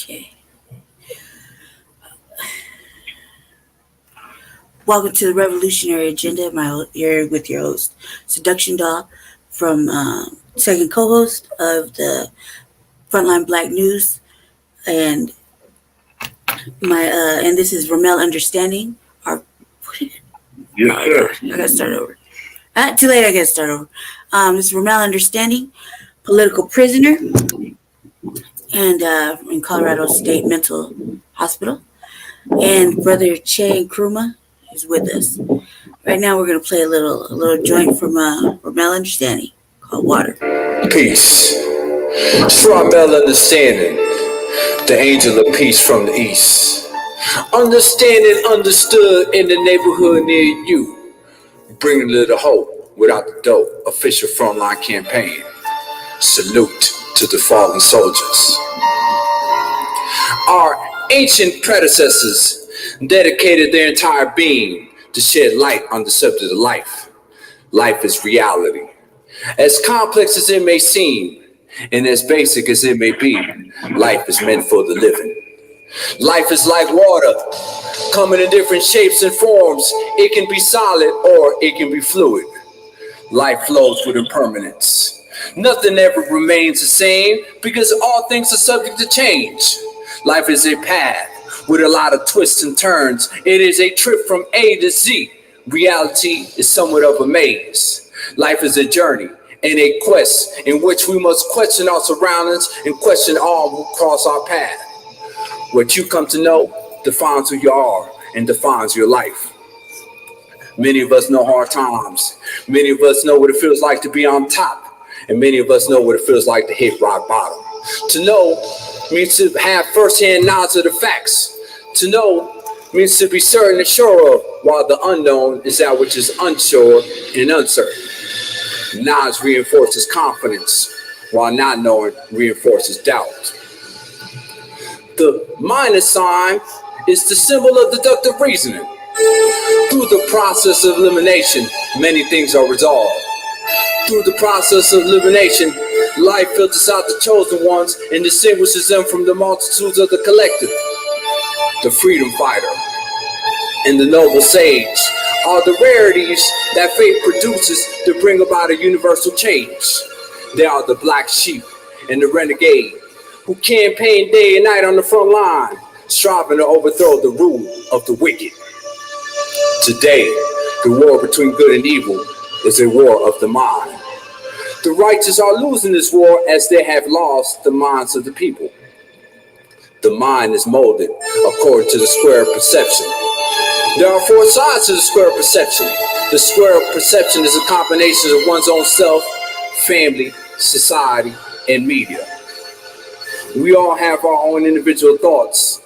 Okay. Welcome to the Revolutionary Agenda. You're with your host, Seduction Doll, from second co-host of the Frontline Black News, and and this is RAHMEL Understanding. Yes, sir. I gotta start over. Too late. I gotta start over. This is RAHMEL Understanding, political prisoner, and in Colorado State Mental Hospital, and Brother Che Nkrumah is with us. Right now, we're gonna play a little joint from RAHMEL Understanding called Water. Peace. It's RAHMEL Understanding, the angel of peace from the east. Understanding understood in the neighborhood near you. Bringing a little hope without the dope. Official frontline campaign. Salute to the fallen soldiers. Our ancient predecessors dedicated their entire being to shed light on the subject of life. Life is reality. As complex as it may seem, and as basic as it may be, life is meant for the living. Life is like water, coming in different shapes and forms. It can be solid or it can be fluid. Life flows with impermanence. Nothing ever remains the same because all things are subject to change. Life is a path with a lot of twists and turns. It is a trip from A to Z. Reality is somewhat of a maze. Life is a journey and a quest in which we must question our surroundings and question all who cross our path. What you come to know defines who you are and defines your life. Many of us know hard times. Many of us know what it feels like to be on top. And many of us know what it feels like to hit rock bottom. To know means to have first-hand knowledge of the facts. To know means to be certain and sure of, while the unknown is that which is unsure and uncertain. Knowledge reinforces confidence, while not knowing reinforces doubt. The minus sign is the symbol of deductive reasoning. Through the process of elimination, many things are resolved. Through the process of elimination, life filters out the chosen ones and distinguishes them from the multitudes of the collective. The freedom fighter and the noble sage are the rarities that fate produces to bring about a universal change. They are the black sheep and the renegade who campaign day and night on the front line, striving to overthrow the rule of the wicked. Today, the war between good and evil is a war of the mind. The righteous are losing this war as they have lost the minds of the people. The mind is molded according to the square of perception. There are four sides to the square of perception. The square of perception is a combination of one's own self, family, society, and media. We all have our own individual thoughts,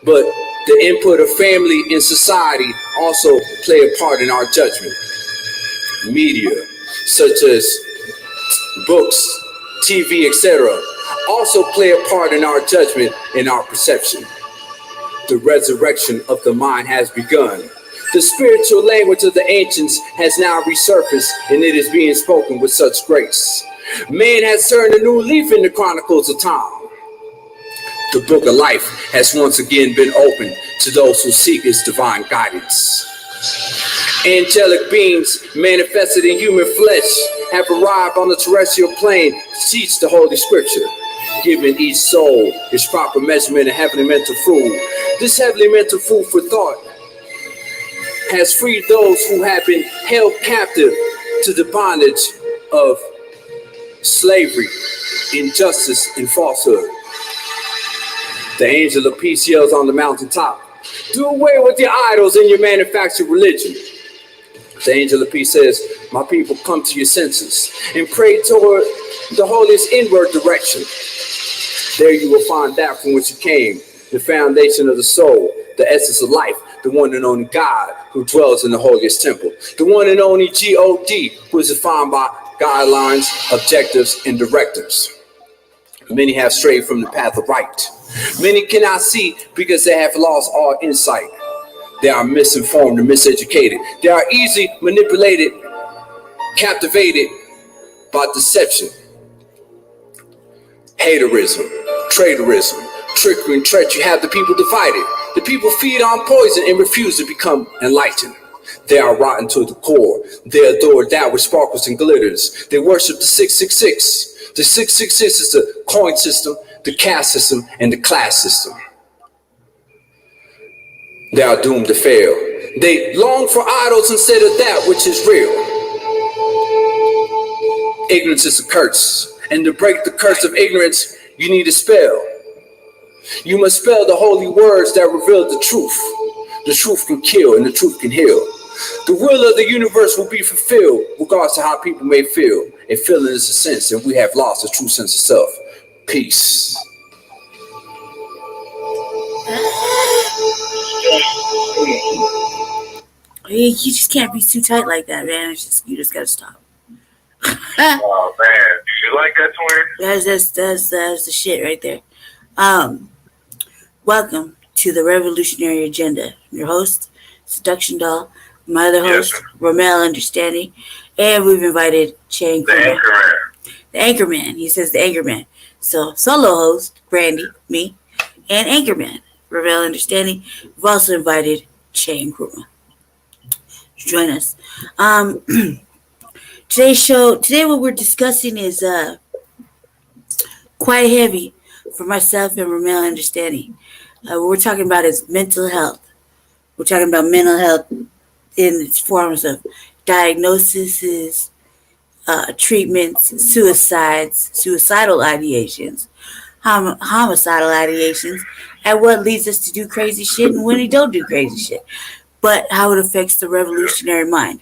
but the input of family and society also play a part in our judgment. Media, such as books, TV, etc., also play a part in our judgment and our perception. The resurrection of the mind has begun. The spiritual language of the ancients has now resurfaced, and it is being spoken with such grace. Man has turned a new leaf in the chronicles of time. The book of life has once again been opened to those who seek its divine guidance. Angelic beings manifested in human flesh have arrived on the terrestrial plane to teach the Holy Scripture, giving each soul its proper measurement of heavenly mental food. This heavenly mental food for thought has freed those who have been held captive to the bondage of slavery, injustice, and falsehood. The angel of peace yells on the mountaintop, "Do away with your idols and your manufactured religion." The angel of peace says, "My people, come to your senses and pray toward the holiest inward direction. There you will find that from which you came, the foundation of the soul, the essence of life, the one and only God who dwells in the holiest temple, the one and only God who is defined by guidelines, objectives, and directives. Many have strayed from the path of right. Many cannot see because they have lost all insight. They are misinformed and miseducated. They are easily manipulated, captivated by deception, haterism, traitorism, trickery and treachery have the people divided. The people feed on poison and refuse to become enlightened. They are rotten to the core. They adore that which sparkles and glitters. They worship the 666. The 666 is the coin system, the caste system, and the class system. They are doomed to fail. They long for idols instead of that which is real. Ignorance is a curse, and to break the curse of ignorance, you need a spell. You must spell the holy words that reveal the truth. The truth can kill, and the truth can heal. The will of the universe will be fulfilled, regardless of how people may feel. A feeling is a sense, and we have lost the true sense of self. Peace. You just can't be too tight like that, man. You just gotta stop. Oh man, you like that, twin? That's the shit right there. Welcome to the Revolutionary Agenda. I'm your host, Seduction Doll. My other host, Yes, RAHMEL Understanding, and we've invited Chang the Kuma. Anchorman. The Anchorman. He says the Anchorman. So solo host Brandy, me, and Anchorman RAHMEL Understanding. We've also invited Chang Kuma to join us. Today what we're discussing is quite heavy for myself and RAHMEL Understanding. What we're talking about is mental health. We're talking about mental health in its forms of diagnoses, treatments, suicidal ideations, homicidal ideations, and what leads us to do crazy shit and when we don't do crazy shit. But how it affects the revolutionary mind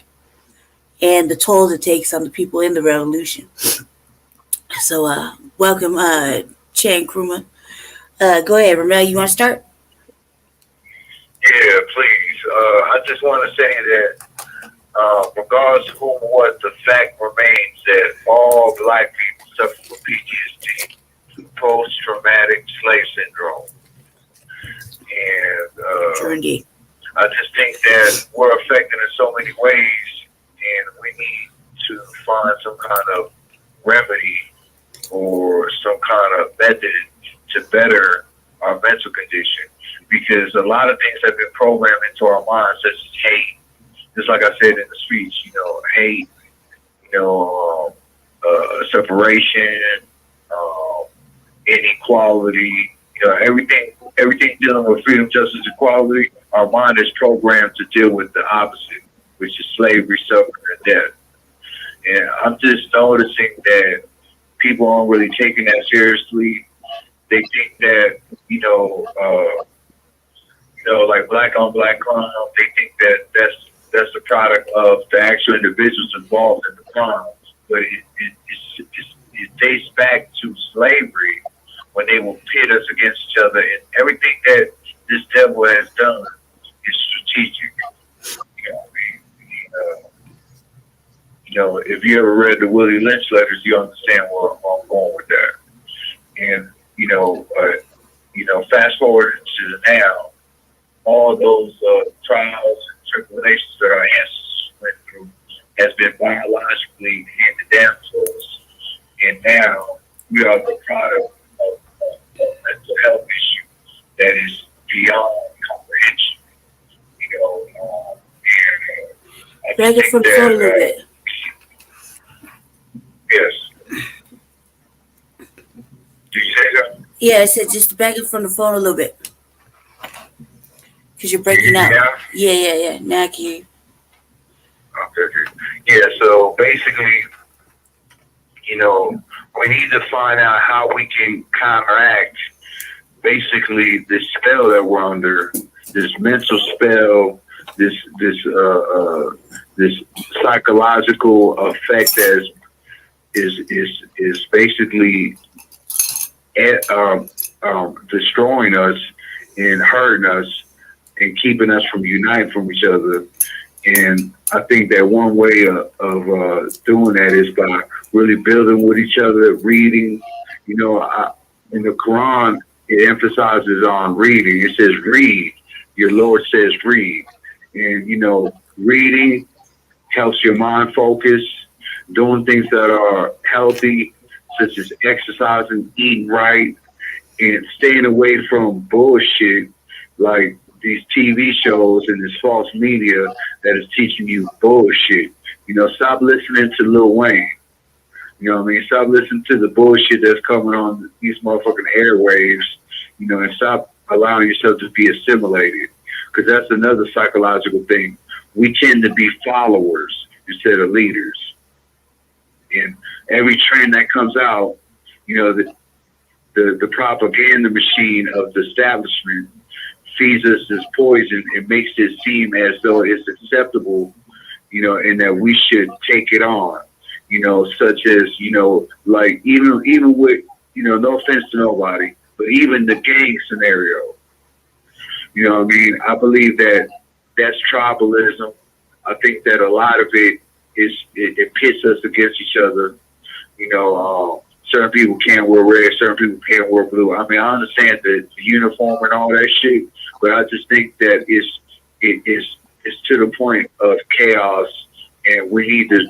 and the toll it takes on the people in the revolution. So, welcome, Chang Kuma. Go ahead, RAHMEL, you want to start? Yeah, please. I just want to say that regardless of who or what, the fact remains that all black people suffer from PTSD, post-traumatic slave syndrome. And Sure indeed. I just think that we're affected in so many ways, and we need to find some kind of remedy or some kind of method to better our mental condition. Because a lot of things have been programmed into our minds, such as hate. Just like I said in the speech, hate, separation, inequality, everything dealing with freedom, justice, equality. Our mind is programmed to deal with the opposite, which is slavery, suffering, and death. And I'm just noticing that people aren't really taking that seriously. They think that, like black on black crime, they think that that's the product of the actual individuals involved in the crimes. But it dates back to slavery when they will pit us against each other. And everything that this devil has done is strategic. If you ever read the Willie Lynch letters, you understand where I'm going with that. And, fast forward to now, all those trials and tribulations that our ancestors went through has been biologically handed down to us. And now we are the product of mental health issue that is beyond comprehension. Back it from the phone a little bit. Yes. Did you say that? Yeah, I said just back it from the phone a little bit. Because you're breaking out. Yeah. Now I can hear you. Okay. Yeah, so basically, we need to find out how we can counteract basically this spell that we're under, this mental spell, this psychological effect that is basically destroying us and hurting us and keeping us from uniting from each other. And I think that one way of doing that is by really building with each other, reading. In the Quran, it emphasizes on reading. It says read. Your Lord says read. And, reading helps your mind focus, doing things that are healthy, such as exercising, eating right, and staying away from bullshit like these TV shows and this false media that is teaching you bullshit. Stop listening to Lil Wayne. You know what I mean? Stop listening to the bullshit that's coming on these motherfucking airwaves, and stop allowing yourself to be assimilated. Because that's another psychological thing. We tend to be followers instead of leaders. And every trend that comes out, the propaganda machine of the establishment feeds us this poison and makes it seem as though it's acceptable, and that we should take it on, such as, like even with, no offense to nobody, but even the gang scenario, I believe that that's tribalism. I think that a lot of it pits us against each other. Certain people can't wear red, certain people can't wear blue. I mean, I understand the uniform and all that shit, but I just think that it's to the point of chaos, and we need to,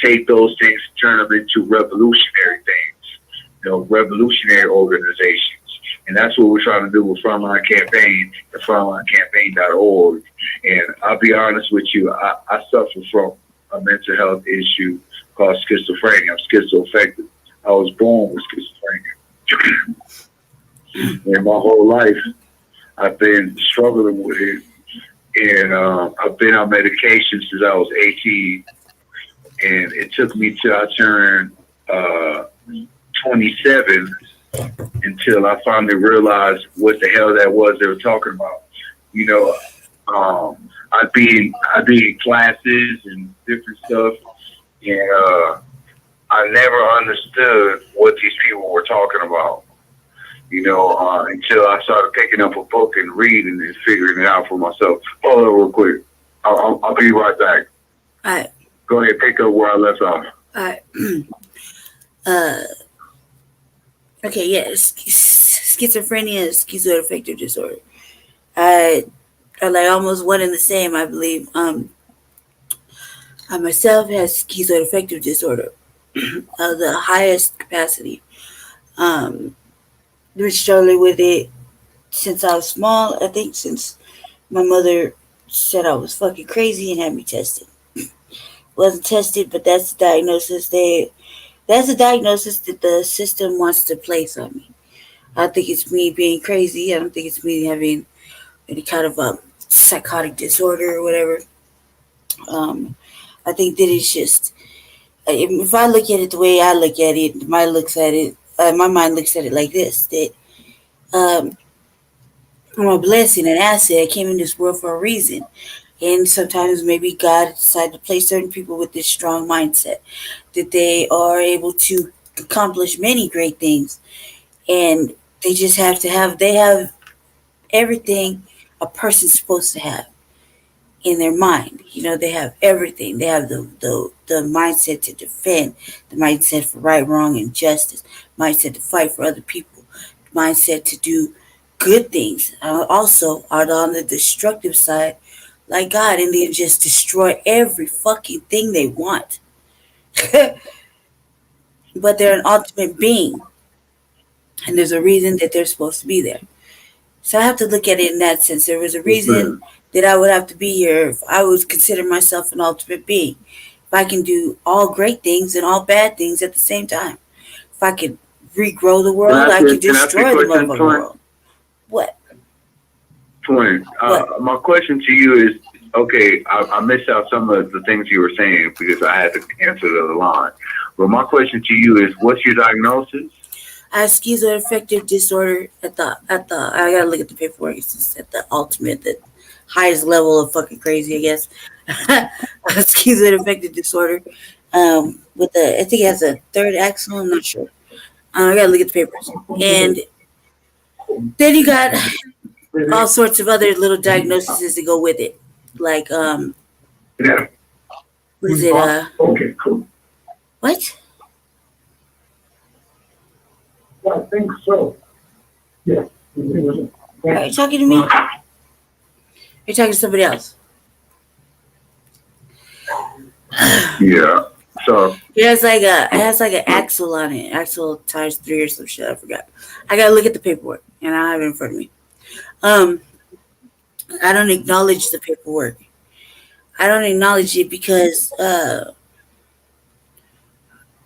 take those things and turn them into revolutionary things, revolutionary organizations. And that's what we're trying to do with Frontline Campaign and frontlinecampaign.org. And I'll be honest with you, I suffer from a mental health issue called schizophrenia. I'm schizoaffective. I was born with schizophrenia. And my whole life, I've been struggling with it. And I've been on medication since I was 18. And it took me till I turned 27 until I finally realized what the hell that was they were talking about. I'd be in classes and different stuff, and I never understood what these people were talking about. Until I started picking up a book and reading and figuring it out for myself. Hold on real quick. I'll be right back. All right. Go ahead, pick up where I left off. All right. Okay, yes. Schizophrenia is schizoaffective disorder. Are like almost one and the same, I believe. I myself has schizoaffective disorder of the highest capacity. Been struggling with it since I was small. I think since my mother said I was fucking crazy and had me tested. Wasn't tested, but that's the diagnosis that's the diagnosis that the system wants to place on me. I don't think it's me being crazy. I don't think it's me having any kind of a psychotic disorder or whatever. I think that it's just, if I look at it the way I look at it, my mind looks at it like this, that I'm a blessing, an asset. I came in this world for a reason. And sometimes maybe God decided to place certain people with this strong mindset that they are able to accomplish many great things. And they just have everything a person's supposed to have in their mind. They have everything. They have the mindset to defend, the mindset for right, wrong, and justice, mindset to fight for other people, mindset to do good things. Also, are on the destructive side, like God, and they just destroy every fucking thing they want. But they're an ultimate being, and there's a reason that they're supposed to be there. So I have to look at it in that sense. There was a reason that I would have to be here if I would consider myself an ultimate being. If I can do all great things and all bad things at the same time. If I can regrow the world, I can destroy the motherfucking world. What? Twin, my question to you is, okay, I missed out some of the things you were saying because I had to answer the other line. But my question to you is, what's your diagnosis? I have schizoaffective disorder at the I gotta look at the paperwork. It's just at the ultimate, the highest level of fucking crazy, I guess. Schizoaffective disorder. With I think it has a third axon. I'm not sure. I gotta look at the papers. And then you got all sorts of other little diagnoses that go with it, like Yeah. what is it? Okay, cool. What? I think so. Yeah. Are you talking to me? You're talking to somebody else. Yeah. So It has like an axle on it. Axle times 3 or some shit. I forgot. I gotta look at the paperwork, and I have it in front of me. I don't acknowledge the paperwork. I don't acknowledge it because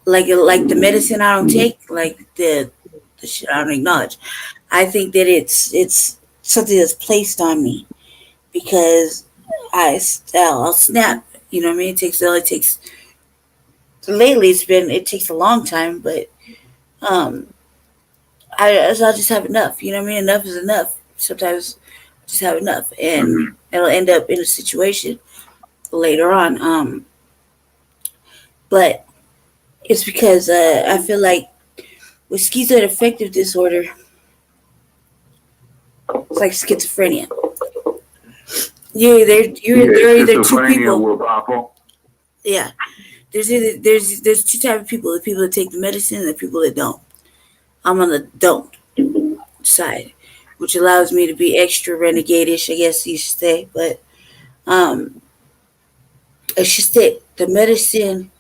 like the medicine I don't take, like the shit I don't acknowledge. I think that it's something that's placed on me because I'll snap. You know what I mean? It takes lately it takes a long time, but um I'll just have enough. You know what I mean? Enough is enough. Sometimes I just have enough, and it'll end up in a situation later on. But it's because I feel like with schizoaffective disorder, it's like schizophrenia. There are either two people. Yeah, there's two types of people: the people that take the medicine and the people that don't. I'm on the don't side, which allows me to be extra renegade-ish, I guess you should say. But it's just that the medicine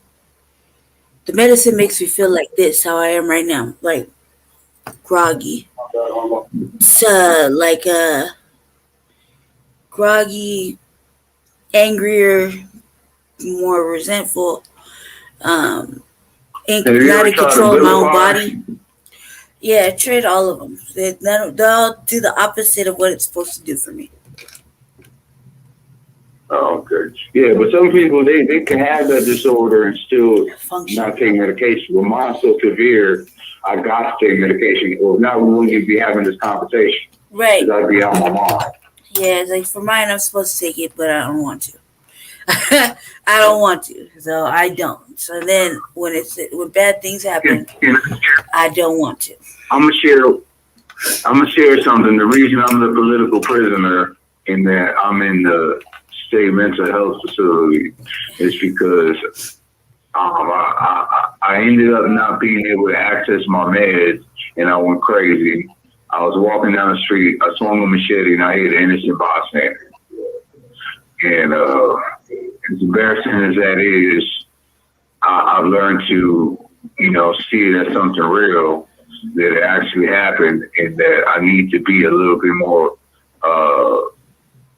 makes me feel like this, how I am right now, like groggy. It's like groggy, angrier, more resentful, not in control of my own body. Yeah, I tried all of them. They all do the opposite of what it's supposed to do for me. Oh, okay. Yeah, but some people they can have that disorder and still not take medication. Well, mine's so severe, I got to take medication, or not when you'd be having this conversation. Right. I'd be out my mind. Yeah, it's like for mine, I'm supposed to take it, but I don't want to. I don't want to, so I don't. So then when bad things happen, I don't want to. I'm gonna share something. The reason I'm the political prisoner and that I'm in the state mental health facility is because I ended up not being able to access my meds, and I went crazy. I was walking down the street, I swung a machete, and I hit an innocent bystander. And as embarrassing as that is, I've learned to, see it as something real, that it actually happened, and that I need to be a little bit more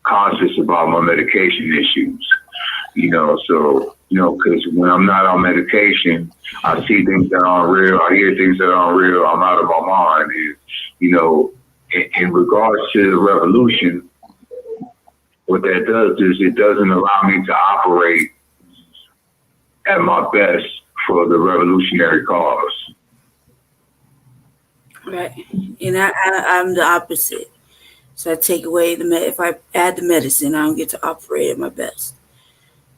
conscious about my medication issues. Because when I'm not on medication, I see things that aren't real, I hear things that aren't real, I'm out of my mind. And, in regards to the revolution, what that does is it doesn't allow me to operate at my best for the revolutionary cause. Right. And I'm the opposite. So I take away if I add the medicine, I don't get to operate at my best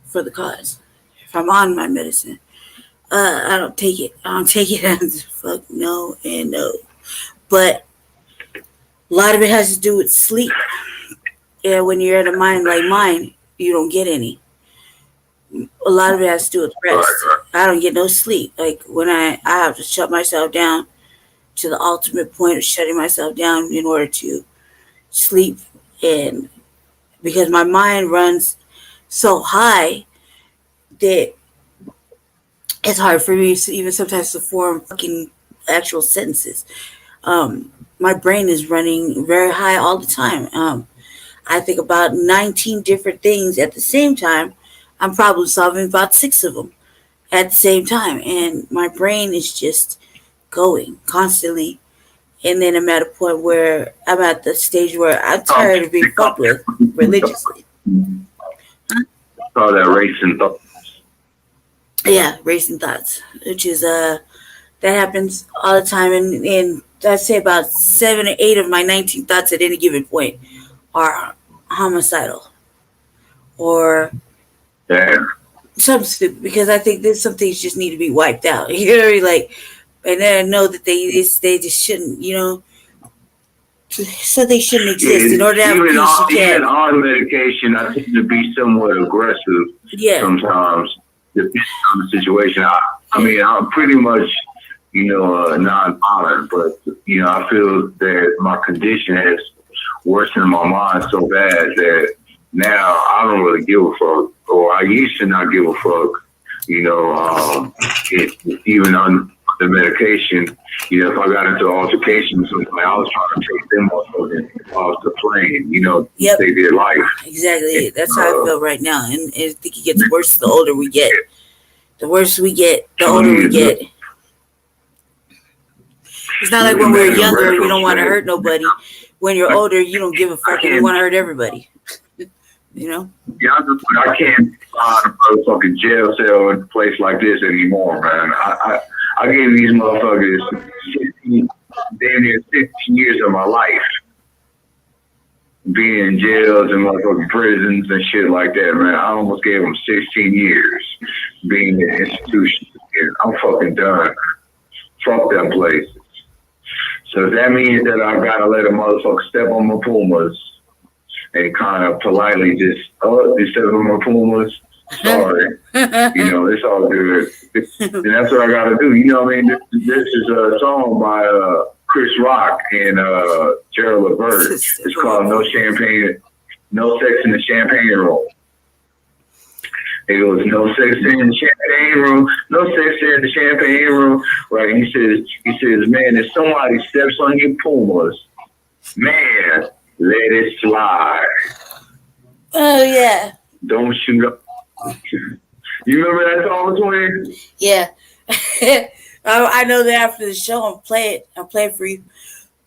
for the cause. If I'm on my medicine, I don't take it. I don't take it as fuck no and no. But a lot of it has to do with sleep. Yeah, when you're at a mind like mine, you don't get any. A lot of it has to do with rest. I don't get no sleep. Like when I have to shut myself down to the ultimate point of shutting myself down in order to sleep, and because my mind runs so high that it's hard for me to even sometimes to form fucking actual sentences. My brain is running very high all the time. I think about 19 different things at the same time. I'm problem solving about 6 of them at the same time, and my brain is just going constantly. And then I'm at a point where I'm at the stage where I'm tired of being fucked with religiously. Call that racing thoughts. Yeah, racing thoughts, which is that happens all the time, and I'd say about 7 or 8 of my 19 thoughts at any given point are homicidal or something stupid, because I think there's some things just need to be wiped out. You know, like, and then I know that they just shouldn't, so they shouldn't exist in order to have peace. Even on medication, I tend to be somewhat aggressive sometimes, depending on the situation. I'm pretty much, non-violent, but, I feel that my condition has worsened my mind so bad that now I don't really give a fuck, or I used to not give a fuck, Even on the medication, if I got into an altercation with somebody, I was trying to take them off the plane, Yep. take their life. Exactly. That's how I feel right now. And I think it gets worse the older we get. The worse we get, the older we get. It's not like when we were younger, you don't want to hurt nobody. When you're older, you don't give a fuck and you want to hurt everybody. Yeah, I can't find a motherfucking jail cell in a place like this anymore, man. I gave these motherfuckers 16 years of my life being in jails and motherfucking prisons and shit like that, man. I almost gave them 16 years being in institutions. I'm fucking done. Fuck them places. So that means that I gotta let a motherfucker step on my pumas and kind of politely just, they step on my pumas. Sorry. It's all good. And that's what I gotta do. This is a song by Chris Rock and Gerald Levert. It's called No Sex in the Champagne Room. It goes, no sex in the champagne room, no sex in the champagne room. Right? And he says, man, if somebody steps on your pumas, man, let it slide. Oh yeah. Don't shoot up. You remember that song, Twin? Yeah. I know that after the show, I'll play it for you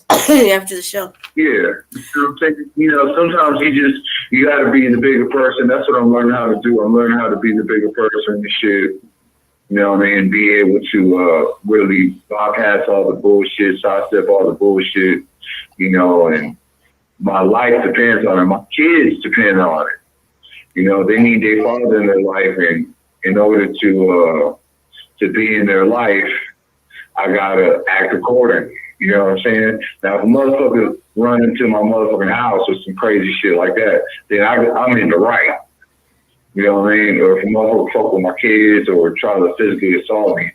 after the show. Yeah. Sometimes you got to be the bigger person. That's what I'm learning how to do. I'm learning how to be the bigger person and shit. Be able to really bypass all the bullshit, sidestep all the bullshit, and my life depends on it. My kids depend on it. They need their father in their life, and in order to be in their life, I gotta act accordingly. You know what I'm saying? Now, if a motherfucker run into my motherfucking house or some crazy shit like that, then I'm in the right. You know what I mean? Or if a motherfucker fuck with my kids or try to physically assault me,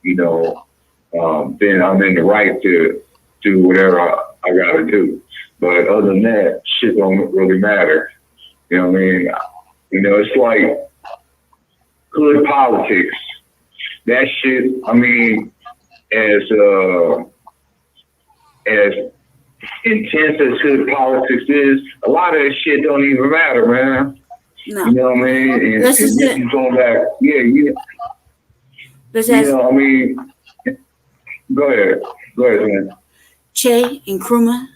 then I'm in the right to do whatever I gotta do. But other than that, shit don't really matter. You know what I mean? It's like hood politics. That shit, as intense as hood politics is, a lot of that shit don't even matter, man. No. You know what I mean? And this is going back, go ahead, man. Che and Kruma,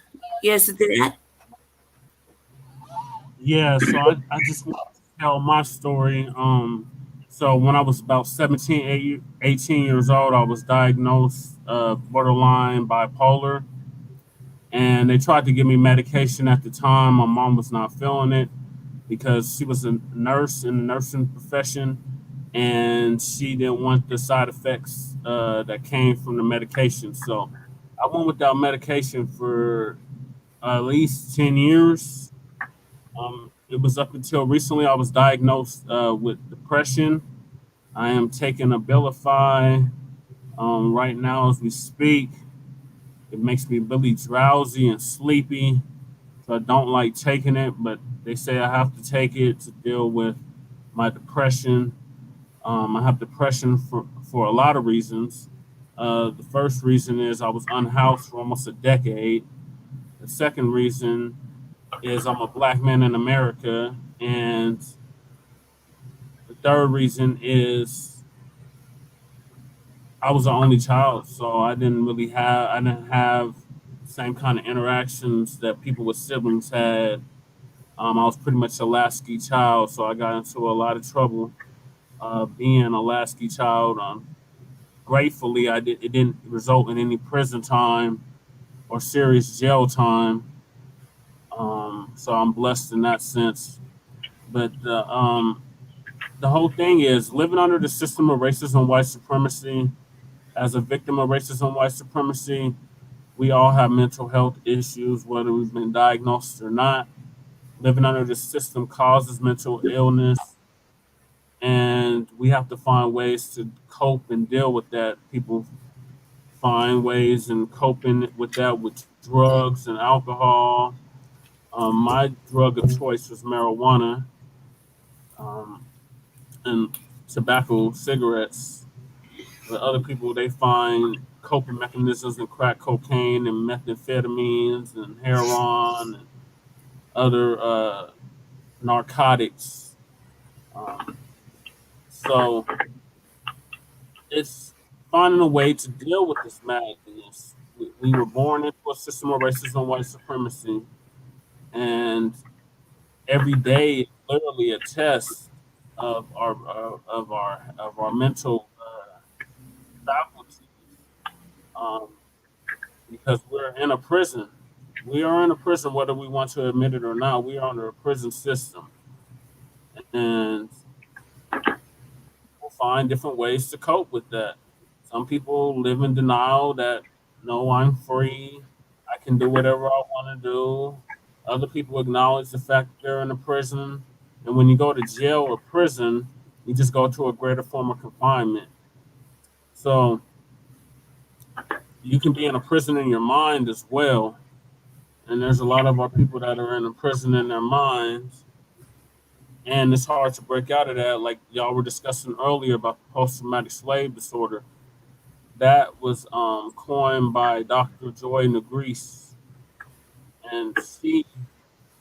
you have something to add? Yeah, so I just want to tell my story. So when I was about 17, 18 years old, I was diagnosed borderline bipolar. And they tried to give me medication at the time. My mom was not feeling it because she was a nurse in the nursing profession, and she didn't want the side effects that came from the medication. So I went without medication for at least 10 years. It was up until recently I was diagnosed with depression. I am taking Abilify right now as we speak. It makes me really drowsy and sleepy, so I don't like taking it, but they say I have to take it to deal with my depression. I have depression for a lot of reasons. The first reason is I was unhoused for almost a decade. The second reason is I'm a black man in America, and the third reason is I was the only child, so I didn't have the same kind of interactions that people with siblings had. I was pretty much a latchkey child, so I got into a lot of trouble being a latchkey child. Gratefully, it didn't result in any prison time or serious jail time. So I'm blessed in that sense. But the whole thing is living under the system of racism, white supremacy. As a victim of racism, white supremacy, we all have mental health issues, whether we've been diagnosed or not. Living under the system causes mental illness, and we have to find ways to cope and deal with that. People find ways in coping with that with drugs and alcohol. My drug of choice was marijuana, and tobacco, cigarettes. But other people, they find coping mechanisms in crack cocaine and methamphetamines and heroin and other narcotics. Um, so it's finding a way to deal with this madness. We were born into a system of racism, white supremacy, and every day is literally a test of our mental faculties, um, because we're in a prison. We are in a prison, whether we want to admit it or not. We are under a prison system, and we'll find different ways to cope with that. Some people live in denial that no, I'm free. I can do whatever I want to do. Other people acknowledge the fact that they're in a prison. And when you go to jail or prison, you just go to a greater form of confinement. So you can be in a prison in your mind as well. And there's a lot of our people that are in a prison in their minds. And it's hard to break out of that. Like y'all were discussing earlier about the post-traumatic slave disorder. That was coined by Dr. Joy Negreese. And she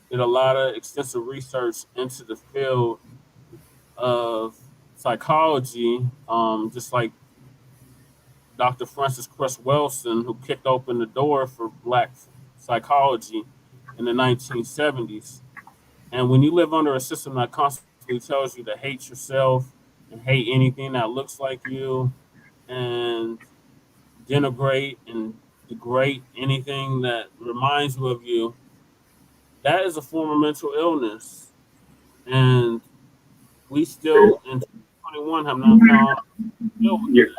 did a lot of extensive research into the field of psychology, just like Dr. Francis Cress Welsing, who kicked open the door for Black psychology in the 1970s. And when you live under a system that constantly tells you to hate yourself and hate anything that looks like you and denigrate and degrade anything that reminds you of you, that is a form of mental illness. And we still, in 2021, have not found a deal with that.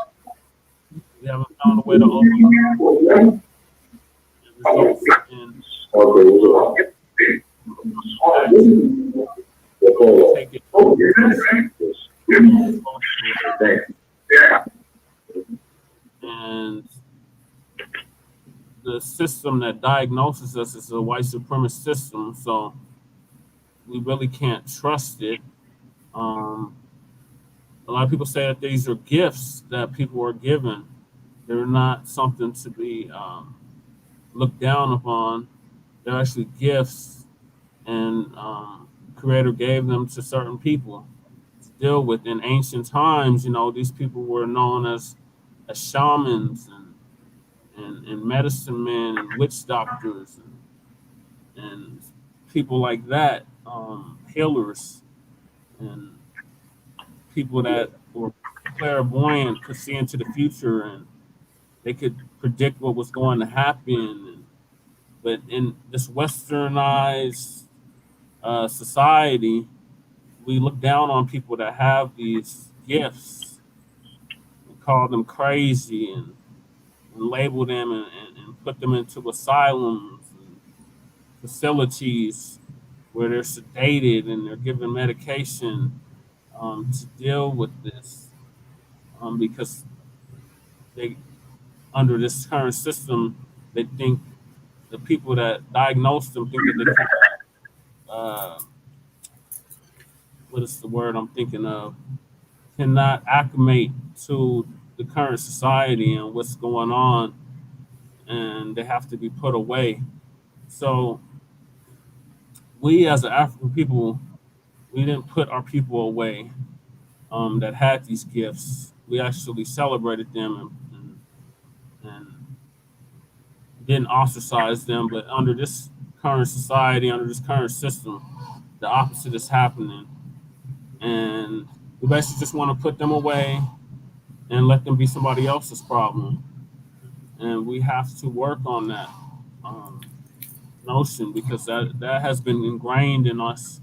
We haven't found a way to overcome it. Results in take it and the system that diagnoses us is a white supremacist system, so we really can't trust it. A lot of people say that these are gifts that people are given. They're not something to be looked down upon. They're actually gifts, and Creator gave them to certain people to deal with. In ancient times, these people were known as shamans and medicine men and witch doctors and people like that, healers and people that were clairvoyant, could see into the future, and they could predict what was going to happen. But in this westernized society, we look down on people that have these gifts and call them crazy and label them and put them into asylums and facilities where they're sedated and they're given medication to deal with this, because they, under this current system, they think the people that diagnose them think that they can, what is the word I'm thinking of, cannot acclimate to the current society and what's going on, and they have to be put away. So we as an African people, we didn't put our people away that had these gifts. We actually celebrated them and didn't ostracize them. But under this current society, under this current system, the opposite is happening. And we basically just want to put them away and let them be somebody else's problem. And we have to work on that notion, because that has been ingrained in us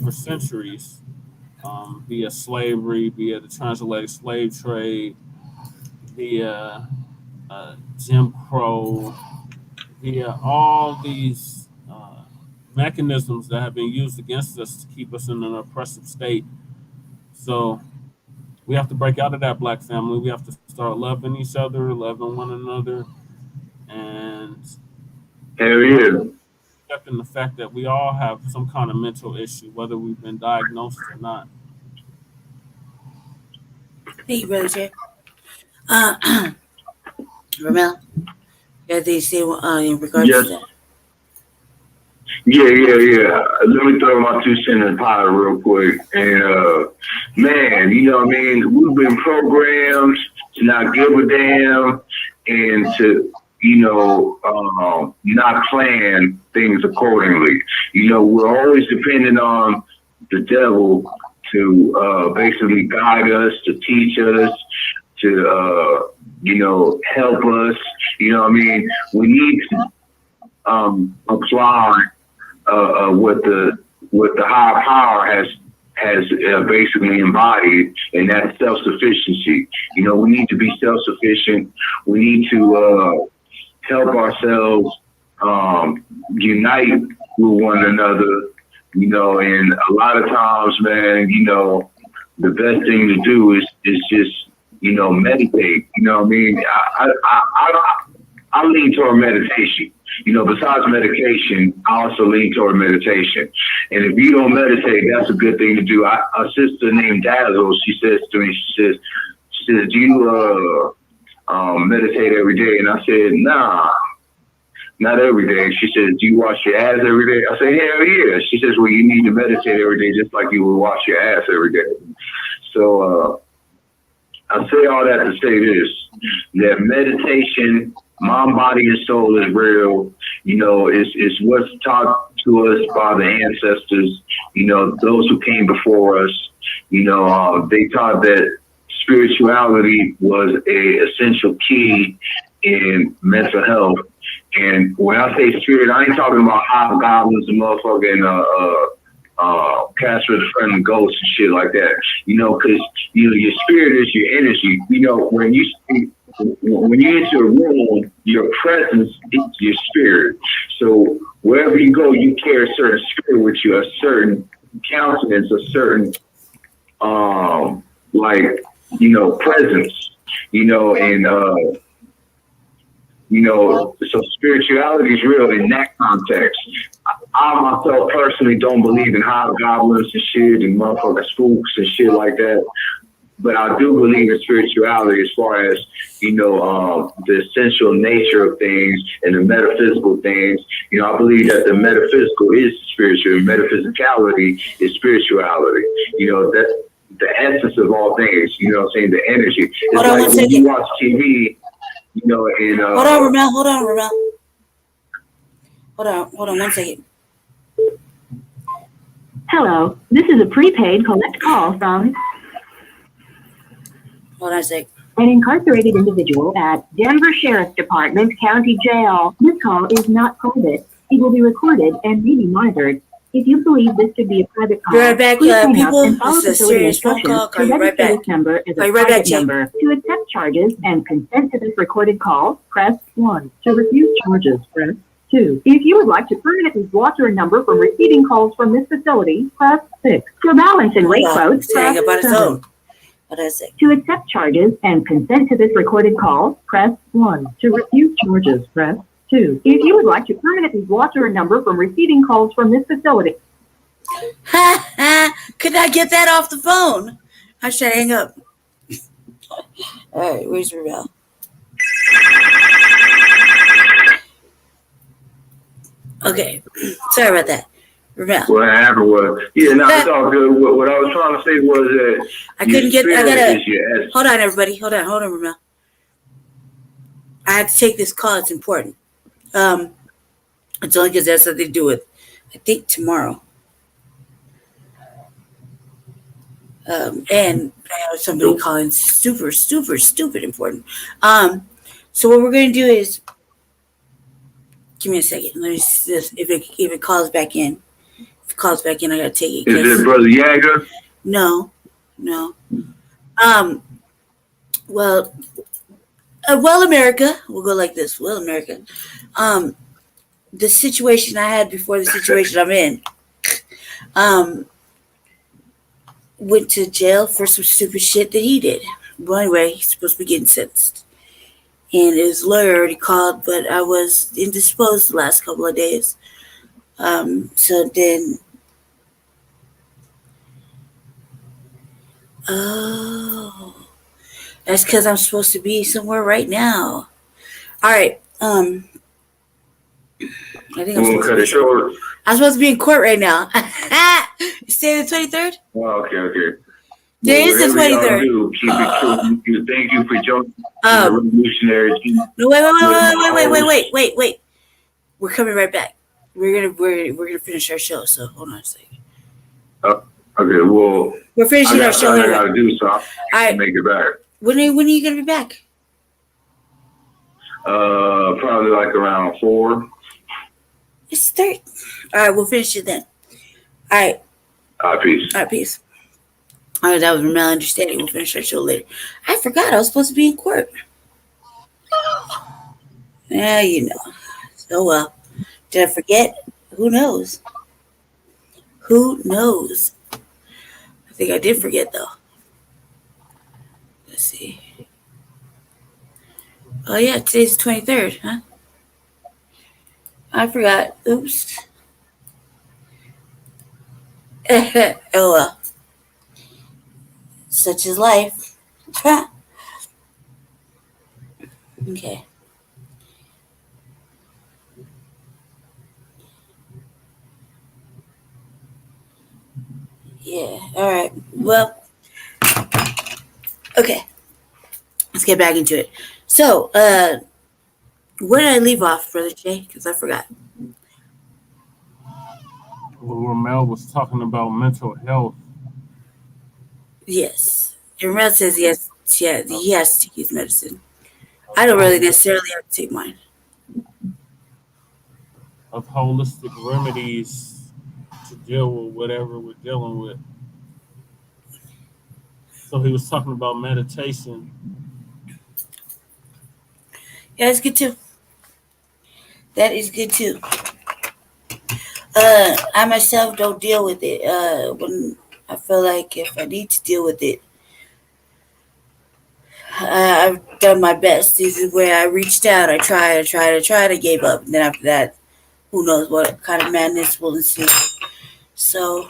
for centuries, via slavery, via the transatlantic slave trade, via Jim Crow, via all these mechanisms that have been used against us to keep us in an oppressive state. So we have to break out of that, Black family. We have to start loving each other, loving one another, and accepting the fact that we all have some kind of mental issue, whether we've been diagnosed or not. Thank you, Brother Jay. Ramel, you have anything to say in regards Yes. to that? Yeah. Let me throw my 2 cents in the pot real quick. And man, you know what I mean? We've been programmed to not give a damn and to, not plan things accordingly. We're always dependent on the devil to basically guide us, to teach us, to help us. You know what I mean? We need to apply what the higher power has basically embodied, and that's self-sufficiency. We need to be self-sufficient. We need to help ourselves unite with one another. And a lot of times, man, the best thing to do is just meditate. You know what I mean? I lean toward meditation. Besides medication, I also lean toward meditation. And if you don't meditate, that's a good thing to do. A sister named Dazzle, she says to me, she says, do you meditate every day? And I said, nah, not every day. She says, do you wash your ass every day? I say, hell yeah. She says, well, you need to meditate every day just like you would wash your ass every day. So I say all that to say this, that meditation, mind, body, and soul is real. It's what's taught to us by the ancestors, those who came before us. They taught that spirituality was a essential key in mental health. And when I say spirit, I ain't talking about hobgoblins and motherfucking Casper the Friendly Ghost and shit like that. Because your spirit is your energy. When you enter a room, your presence is your spirit. So wherever you go, you carry a certain spirit with you, a certain countenance, a certain presence. So spirituality is real in that context. I myself personally don't believe in hobgoblins and shit and motherfucking spooks and shit like that. But I do believe in spirituality as far as, the essential nature of things and the metaphysical things. I believe that the metaphysical is spiritual and metaphysicality is spirituality. That's the essence of all things, what I'm saying, the energy. It's Hold on like when you watch TV, and hold on, Ramel. Hold on 1 second. Hello, this is a prepaid collect call from Hold on a sec. an incarcerated individual at Denver Sheriff's Department County Jail. This call is not private. It will be recorded and may be monitored. If you believe this to be a private call, Be right back, please hang up people. and follow This is a facility serious phone instructions call. to Call you right register back. this number as Call a you right back, private Jake. number. To accept charges and consent to this recorded call, press 1. To refuse charges, press 2. If you would like to permanently block your number from receiving calls from this facility, press 6. To balance and rate quotes, He's hanging up on press his 7. phone. Hold on a sec. To accept charges and consent to this recorded call, press 1. To refuse charges, press 2. If you would like to permanently block your number from receiving calls from this facility, Could not get that off the phone. I should hang up. All right, where's Ramel? Okay, sorry about that. Ramel. what happened was, it's all good. What I was trying to say was that I couldn't get. I gotta. is your essence. Hold on, everybody. Hold on, Ramel. I have to take this call. It's important. It's only because that's something to do with, I think, tomorrow. And I have somebody calling super important. So what we're going to do is, give me a second. Let me see this. If it calls back in. If it calls back in, I got to take it. Is it Brother Yager? No. Well, America, we'll go like this. Well, America, the situation I had before the situation I'm in, went to jail for some stupid shit that he did. Well, anyway, he's supposed to be getting sentenced. And his lawyer already called, but I was indisposed the last couple of days. So then, That's because I'm supposed to be somewhere right now. All right. I think I'm We'll supposed cut to it be. short. I'm supposed to be in court right now. Say the 23rd. Oh, okay. Today is the Whatever y'all 23rd. do, keep it true. Thank you for joining the Um, revolutionary team. no, wait. We're coming right back. We're gonna finish our show. So hold on a second. Okay, well, We're I finishing our got show something I anyway. gotta do, so I'll right. make it back. When are you gonna be back? Probably like around 4. It's 3. All right, we'll finish it then. All right. Peace. All right, peace. All right, that was my understanding. We'll finish our show later. I forgot I was supposed to be in court. Yeah, you know. So well. Did I forget? Who knows? Who knows? I think I did forget though. Let's see. Oh yeah, today's the 23rd, huh? I forgot. Oops. Oh well. Such is life. Okay. Yeah. All right. Well. Okay. Let's get back into it. So, where did I leave off, Brother Jay? Because I forgot. RAHMEL was talking about mental health. Yes. And Red says yes. Yeah, he has to take his medicine. I don't really necessarily have to take mine. Of holistic remedies to deal with whatever we're dealing with. So he was talking about meditation. Yeah, that's good too. That is good too. I myself don't deal with it. When I feel like if I need to deal with it, I've done my best. This is where I reached out. I tried, I gave up. And then after that, who knows what kind of madness will ensue. So,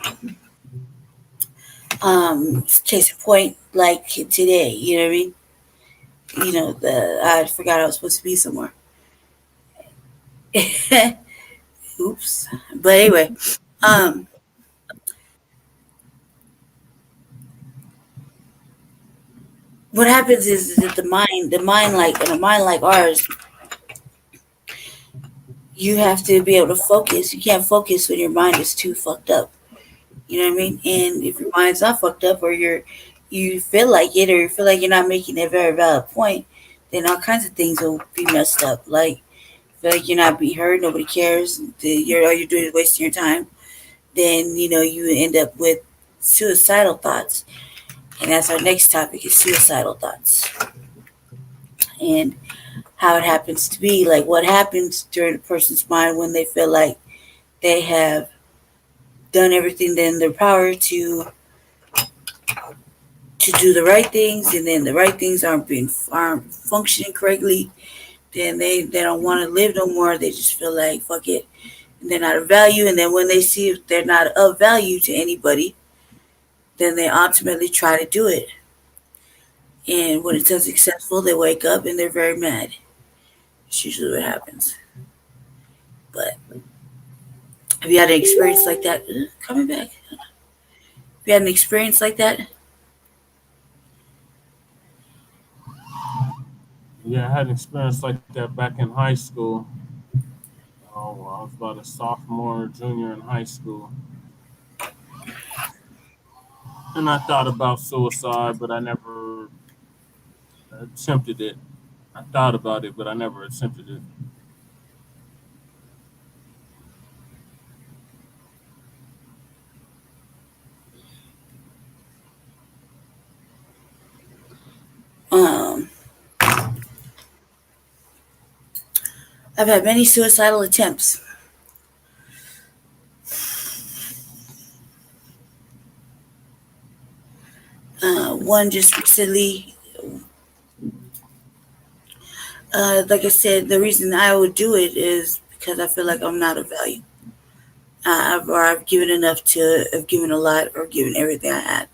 case in point, like today, you know what I mean? You know, I forgot I was supposed to be somewhere. Oops. But anyway, what happens is that the mind like in a mind like ours, you have to be able to focus. You can't focus when your mind is too fucked up. You know what I mean? And if your mind's not fucked up, or you feel like it, or you feel like you're not making a very valid point, then all kinds of things will be messed up. Like feel like you're not being heard, nobody cares. All you're doing is wasting your time. Then you end up with suicidal thoughts, and that's our next topic is suicidal thoughts, and how it happens to be like what happens during a person's mind when they feel like they have done everything in their power to do the right things, and then the right things aren't functioning correctly. Then they don't want to live no more. They just feel like fuck it, and they're not of value. And then when they see if they're not of value to anybody, then they ultimately try to do it. And when it's unsuccessful, they wake up and they're very mad. It's usually what happens. But have you had an experience like that? Coming back. Have you had an experience like that? Yeah, I had an experience like that back in high school. I was about a sophomore, junior in high school. And I thought about suicide, but I never attempted it. I thought about it, but I never attempted it. Um, I've had many suicidal attempts. One just recently. Like I said, the reason I would do it is because I feel like I'm not of value. I've given enough to have given a lot or given everything I had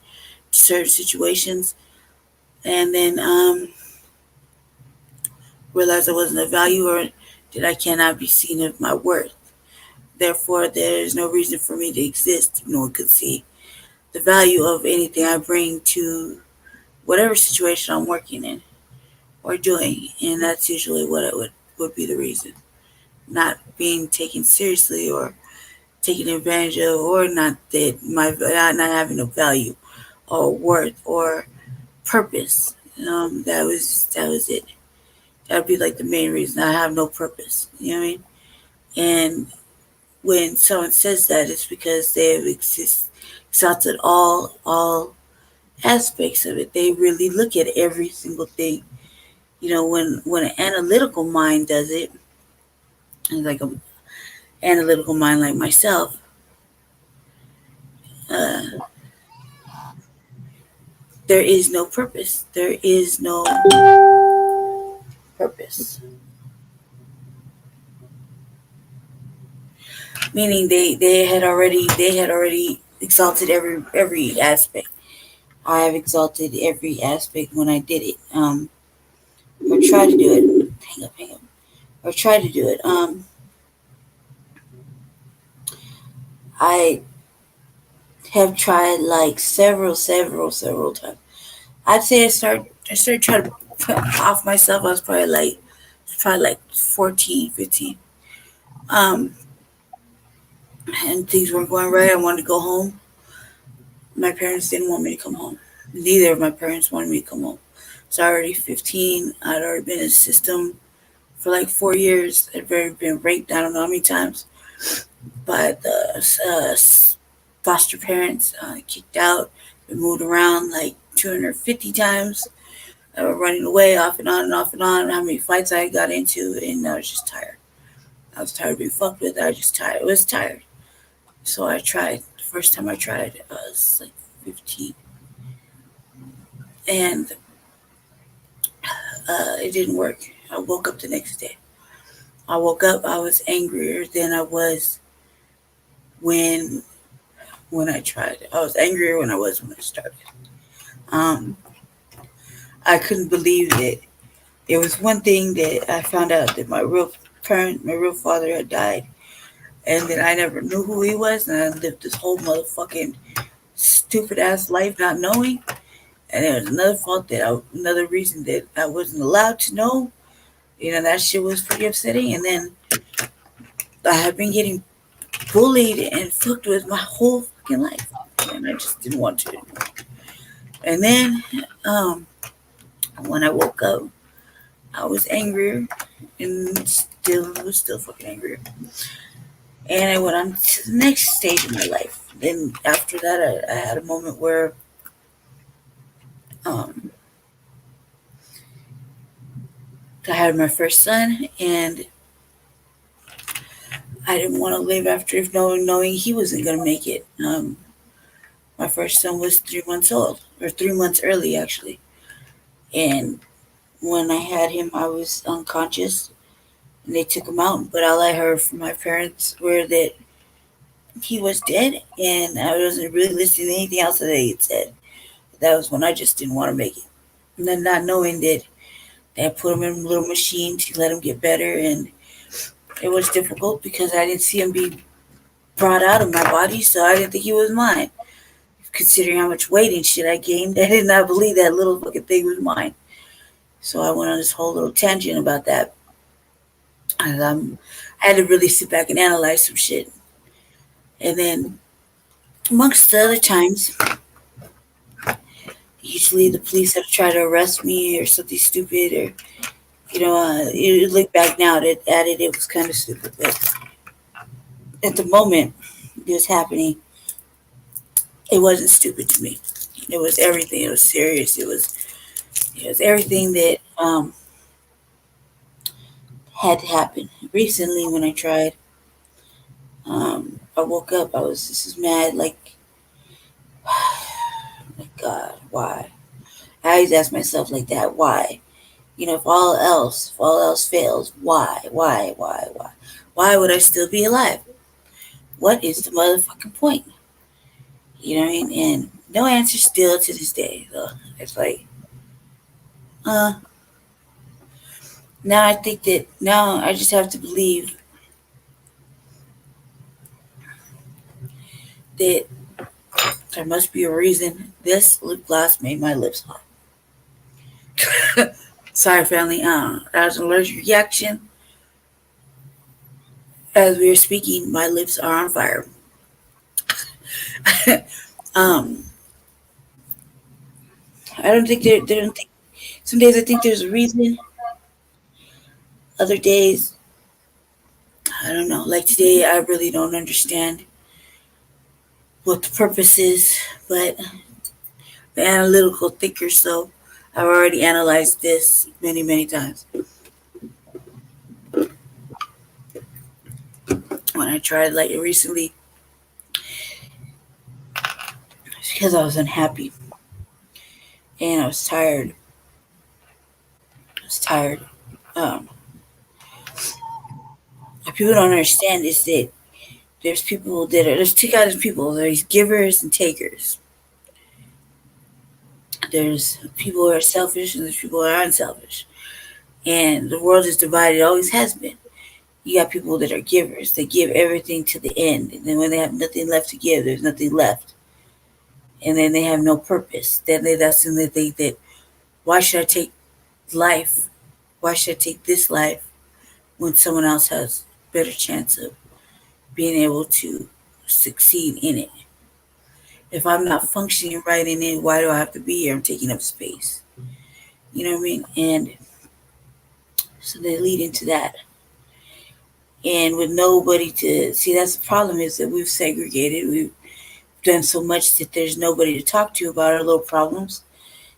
to certain situations. and then realized I wasn't of value, or that I cannot be seen of my worth. Therefore, there is no reason for me to exist. No one could see the value of anything I bring to whatever situation I'm working in or doing, and that's usually what it would be the reason. Not being taken seriously or taken advantage of, or not that my not having a value or worth or purpose. That was it. That would be like the main reason. I have no purpose. You know what I mean? And when someone says that, it's because they have exalted all aspects of it. They really look at every single thing. You know, when an analytical mind does it, and like an analytical mind like myself, uh, there is no purpose. There is no purpose. Meaning they had already exalted every aspect. I have exalted every aspect when I did it. Or try to do it. Hang up. Or try to do it. I have tried like several times. I'd say I started trying to put off myself. I was probably like 14, 15. Um, and things weren't going right. I wanted to go home. My parents didn't want me to come home. Neither of my parents wanted me to come home. So I was already 15. I'd already been in the system for like 4 years. I'd already been raped, I don't know how many times, by the foster parents, kicked out, been moved around like 250 times. I was running away off and on and off and on. How many fights I got into, and I was just tired. I was tired of being fucked with. I was just tired. I was tired. So I tried. The first time I tried, I was like 15. And it didn't work. I woke up the next day. I woke up, I was angrier than I was when I tried. I was angrier when I was when I started. Um, I couldn't believe that there was one thing that I found out, that my real father had died, and that I never knew who he was, and I lived this whole motherfucking stupid ass life not knowing. And there was another reason that I wasn't allowed to know. You know, that shit was pretty upsetting. And then I have been getting bullied and fucked with my whole fucking life, and I just didn't want to anymore. And then, when I woke up, I was angrier, and still fucking angrier. And I went on to the next stage of my life. Then after that, I had a moment where um, I had my first son, and I didn't want to live after knowing he wasn't going to make it. My first son was 3 months old, or 3 months early, actually. And when I had him, I was unconscious, and they took him out. But all I heard from my parents were that he was dead, and I wasn't really listening to anything else that they had said. That was when I just didn't want to make it. And then not knowing that they had put him in a little machine to let him get better, and it was difficult because I didn't see him be brought out of my body, so I didn't think he was mine. Considering how much weight and shit I gained, I did not believe that little fucking thing was mine. So I went on this whole little tangent about that. And I had to really sit back and analyze some shit. And then, amongst the other times, usually the police have tried to arrest me or something stupid, or, you look back now at it, it was kind of stupid. But at the moment it was happening, it wasn't stupid to me. It was everything. It was serious. It was everything that had to happen. Recently, when I tried, I woke up. I was just as mad. Like, God, why? I always ask myself like that. Why? If all else fails, why? Why would I still be alive? What is the motherfucking point? You know what I mean? And no answer still to this day. Though it's like, Now I think that now I just have to believe that there must be a reason this lip gloss made my lips hot. Sorry, family. That was an allergic reaction. As we are speaking, my lips are on fire. um, I don't think they don't think. Some days I think there's a reason. Other days, I don't know. Like today, I really don't understand what the purpose is. But the analytical thinker, so I've already analyzed this many, many times. When I tried like recently, it's because I was unhappy and I was tired. I was tired. Um, what people don't understand is that there's two kinds of people. There's givers and takers. There's people who are selfish and there's people who are unselfish. And the world is divided, always has been. You got people that are givers. They give everything to the end. And then when they have nothing left to give, there's nothing left. And then they have no purpose. That's when they think that, why should I take life? Why should I take this life when someone else has a better chance of being able to succeed in it? If I'm not functioning right in it, why do I have to be here? I'm taking up space. You know what I mean? And so they lead into that. And with nobody to see, that's the problem, is that we've segregated. We've done so much that there's nobody to talk to about our little problems,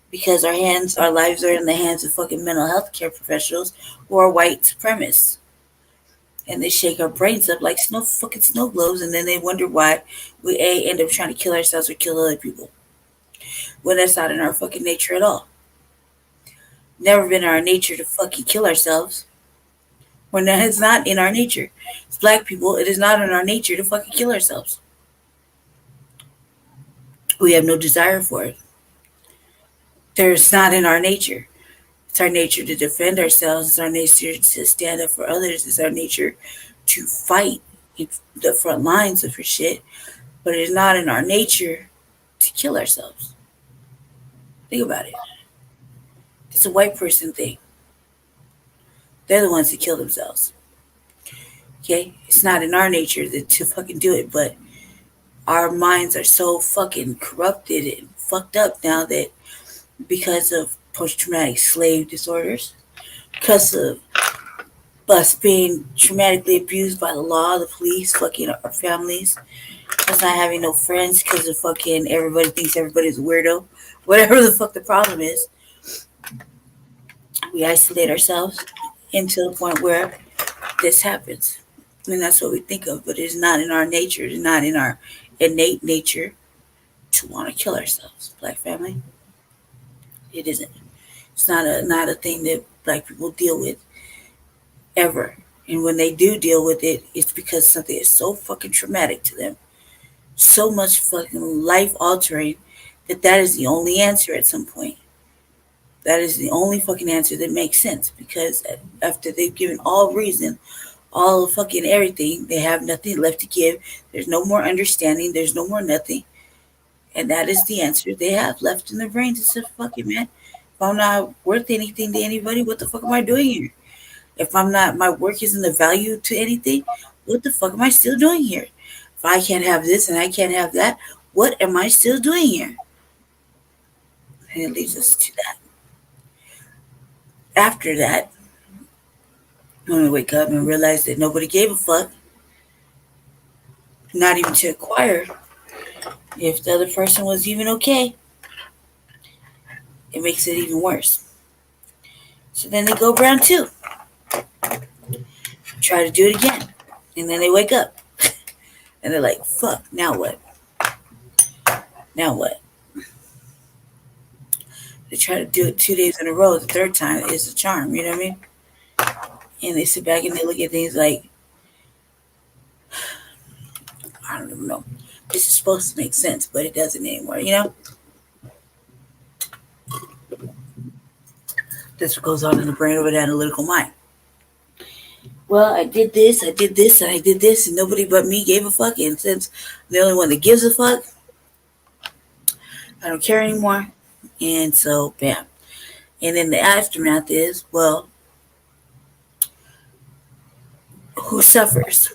because our lives are in the hands of fucking mental health care professionals who are white supremacists. And they shake our brains up like snow globes, and then they wonder why we end up trying to kill ourselves or kill other people. When that's not in our fucking nature at all. Never been in our nature to fucking kill ourselves. When that is not in our nature. As black people, it is not in our nature to fucking kill ourselves. We have no desire for it. It's not in our nature. It's our nature to defend ourselves. It's our nature to stand up for others. It's our nature to fight in the front lines of our shit. But it is not in our nature to kill ourselves. Think about it. It's a white person thing. They're the ones that kill themselves. Okay? It's not in our nature to fucking do it, but our minds are so fucking corrupted and fucked up now that because of post-traumatic slave disorders, because of us being traumatically abused by the law, the police, fucking our families, us not having no friends because of fucking everybody thinks everybody's a weirdo, whatever the fuck the problem is, we isolate ourselves into the point where this happens. And that's what we think of, but it's not in our nature. It's not in our innate nature to want to kill ourselves, black family. It isn't. It's not a thing that black people deal with ever. And when they do deal with it, it's because something is so fucking traumatic to them, so much fucking life altering, that is the only answer at some point. That is the only fucking answer that makes sense, because after they've given all reason, all fucking everything, they have nothing left to give. There's no more understanding. There's no more nothing. And that is the answer they have left in their brains. It's a fucking, man, if I'm not worth anything to anybody, what the fuck am I doing here? If my work isn't of value to anything, what the fuck am I still doing here? If I can't have this and I can't have that, what am I still doing here? And it leads us to that. After that, when we wake up and realize that nobody gave a fuck, not even to inquire if the other person was even okay, it makes it even worse. So then they go round two, try to do it again, and then they wake up and they're like, fuck, now what? Now what? They try to do it 2 days in a row. The third time is a charm, you know what I mean? And they sit back and they look at things like, I don't even know. This is supposed to make sense, but it doesn't anymore, you know? That's what goes on in the brain of an analytical mind. Well, I did this, and I did this, and nobody but me gave a fuck. And since I'm the only one that gives a fuck, I don't care anymore. And so, bam. And then the aftermath is, well, who suffers?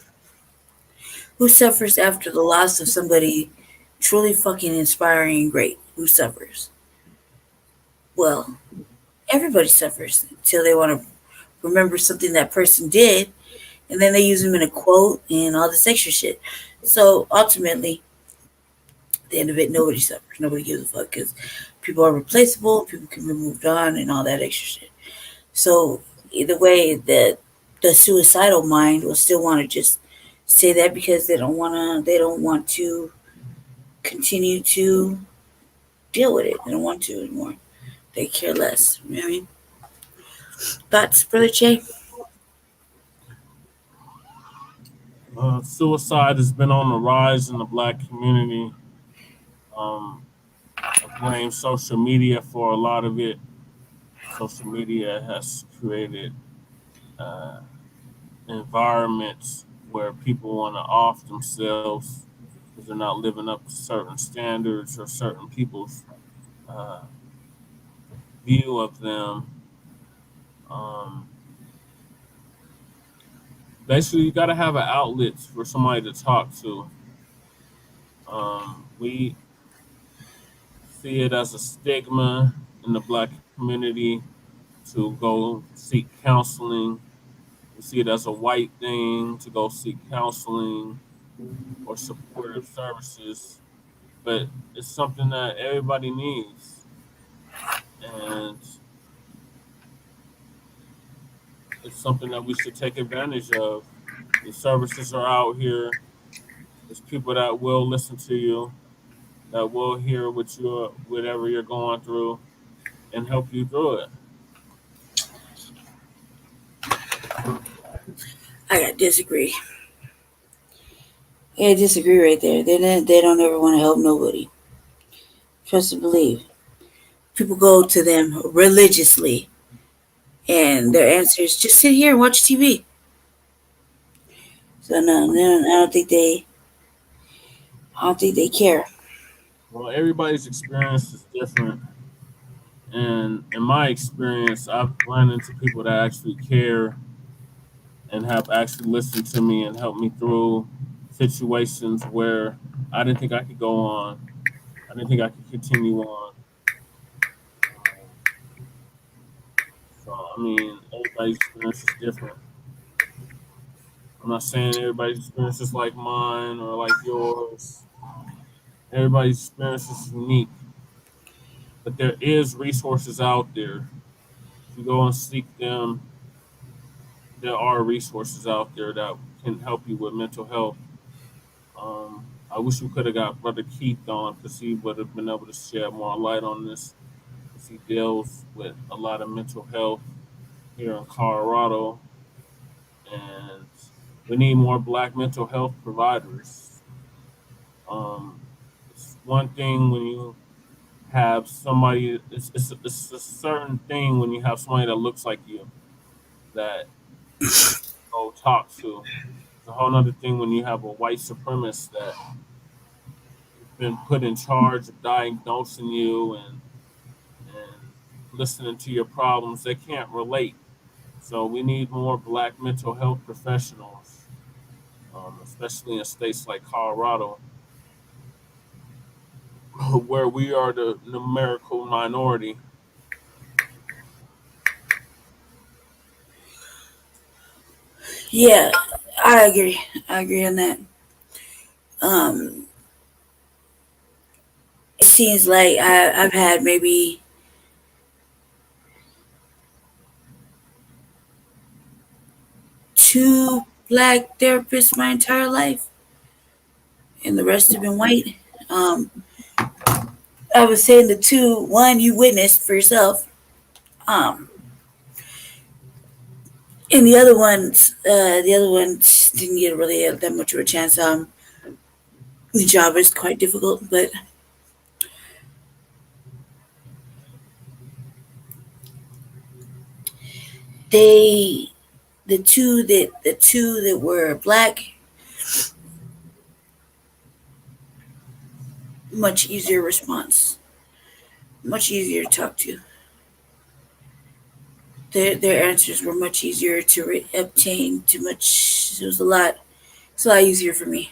Who suffers after the loss of somebody truly fucking inspiring and great? Who suffers? Well, everybody suffers until they want to remember something that person did, and then they use them in a quote and all this extra shit. So ultimately, at the end of it, nobody suffers. Nobody gives a fuck because people are replaceable, people can be moved on, and all that extra shit. So either way, the suicidal mind will still want to just say that because they don't want to continue to deal with it. They don't want to anymore. They care less. You know what I mean? Thoughts, Brother Jay? Suicide has been on the rise in the Black community. I blame social media for a lot of it. Social media has created environments where people want to off themselves because they're not living up to certain standards or certain people's view of them. Basically, you got to have an outlet for somebody to talk to. We see it as a stigma in the Black community to go seek counseling. We see it as a white thing to go seek counseling or supportive services, but it's something that everybody needs. And it's something that we should take advantage of. The services are out here. There's people that will listen to you, that will hear whatever you're going through and help you through it. I gotta disagree. Yeah, I disagree right there. They don't ever want to help nobody. Trust and believe. People go to them religiously, and their answer is just sit here and watch TV. So no, I don't think they care. Well, everybody's experience is different. And in my experience, I've run into people that actually care and have actually listened to me and helped me through situations where I didn't think I could go on. I didn't think I could continue on. So, I mean, everybody's experience is different. I'm not saying everybody's experience is like mine or like yours. Everybody's experience is unique. But there is resources out there. If you go and seek them, there are resources out there that can help you with mental health. I wish we could have got Brother Keith on because he would have been able to shed more light on this because he deals with a lot of mental health here in Colorado. And we need more Black mental health providers. It's one thing when you have somebody, it's a certain thing when you have somebody that looks like you that go talk to. It's a whole other thing when you have a white supremacist that been put in charge of diagnosing you and listening to your problems. They can't relate. So we need more Black mental health professionals, especially in states like Colorado, where we are the numerical minority. Yeah, I agree. I agree on that. Um, it seems like I've had maybe two Black therapists my entire life, and the rest have been white. Um, I was saying the two, one you witnessed for yourself, um, and the other one didn't get really that much of a chance. The job is quite difficult, but they the two that were black, much easier response, much easier to talk to. Their answers were much easier to obtain. It was a lot easier for me.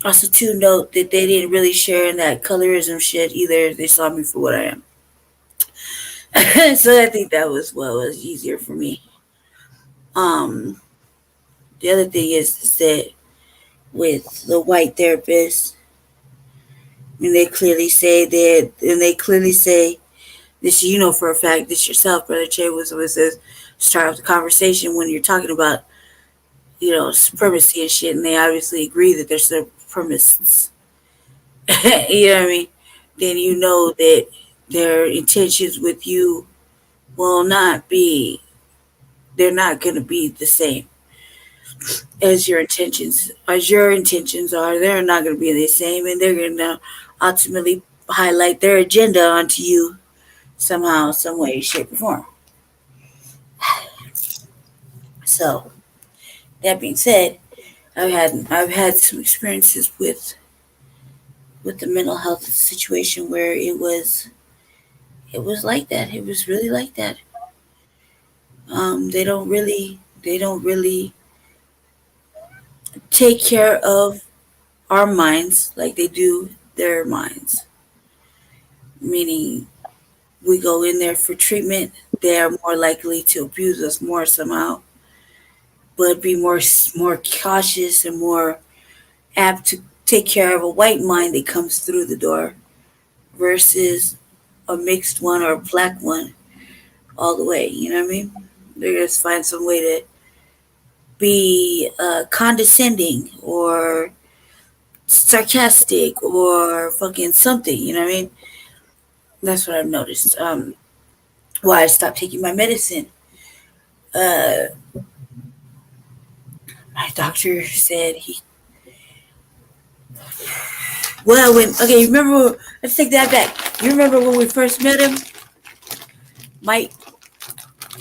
Also, to note that they didn't really share in that colorism shit either. They saw me for what I am. So I think that was what was easier for me. The other thing is that with the white therapist, and they clearly say this, you know for a fact, this yourself, Brother Che, was what says start off the conversation when you're talking about, supremacy and shit, and they obviously agree that they're supremacists. You know what I mean? Then you know that their intentions with you will not be, they're not going to be the same as your intentions are. They're not going to be the same, and they're going to ultimately highlight their agenda onto you somehow, some way, shape, or form. So that being said, I've had some experiences with the mental health situation where it was like that. It was really like that. They don't really take care of our minds like they do their minds. Meaning, we go in there for treatment, they are more likely to abuse us more somehow, but be more cautious and more apt to take care of a white mind that comes through the door versus a mixed one or a black one all the way. You know what I mean? They're going to find some way to be condescending or sarcastic or fucking something. You know what I mean? That's what I've noticed. Why I stopped taking my medicine. My doctor said you remember, let's take that back. You remember when we first met him? Mike?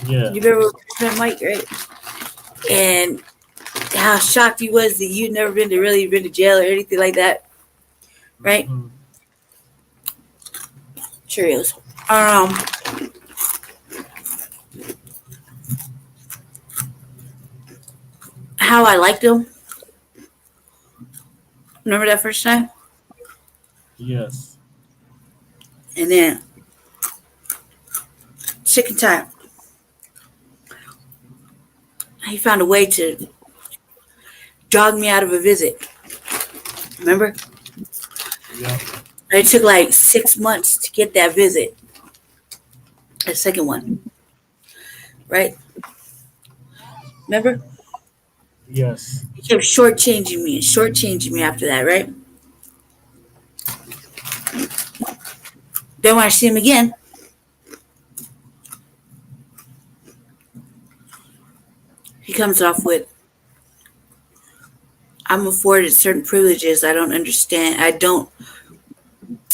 Yeah. You remember when we first met Mike, right? And how shocked he was that you'd never been to jail or anything like that. Right? Mm-hmm. Cheerios. How I liked him. Remember that first time? Yes. And then, second time, he found a way to jog me out of a visit. Remember? Yeah. It took like 6 months to get that visit. The second one. Right? Remember? Yes. He kept shortchanging me after that, right? Then when I see him again, he comes off with, I'm afforded certain privileges I don't understand. I don't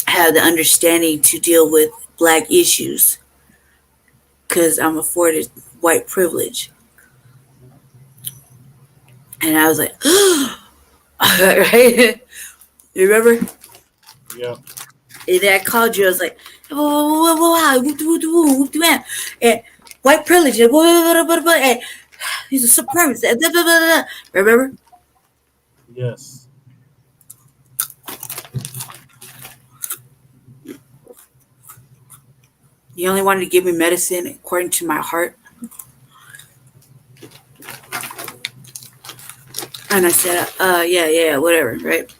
have the understanding to deal with black issues because I'm afforded white privilege. And I was like, right? You remember? Yep. And then I called you. I was like, and white privilege, and he's a supremacist. Remember? Yes. You only wanted to give me medicine according to my heart. And I said, yeah, whatever, right?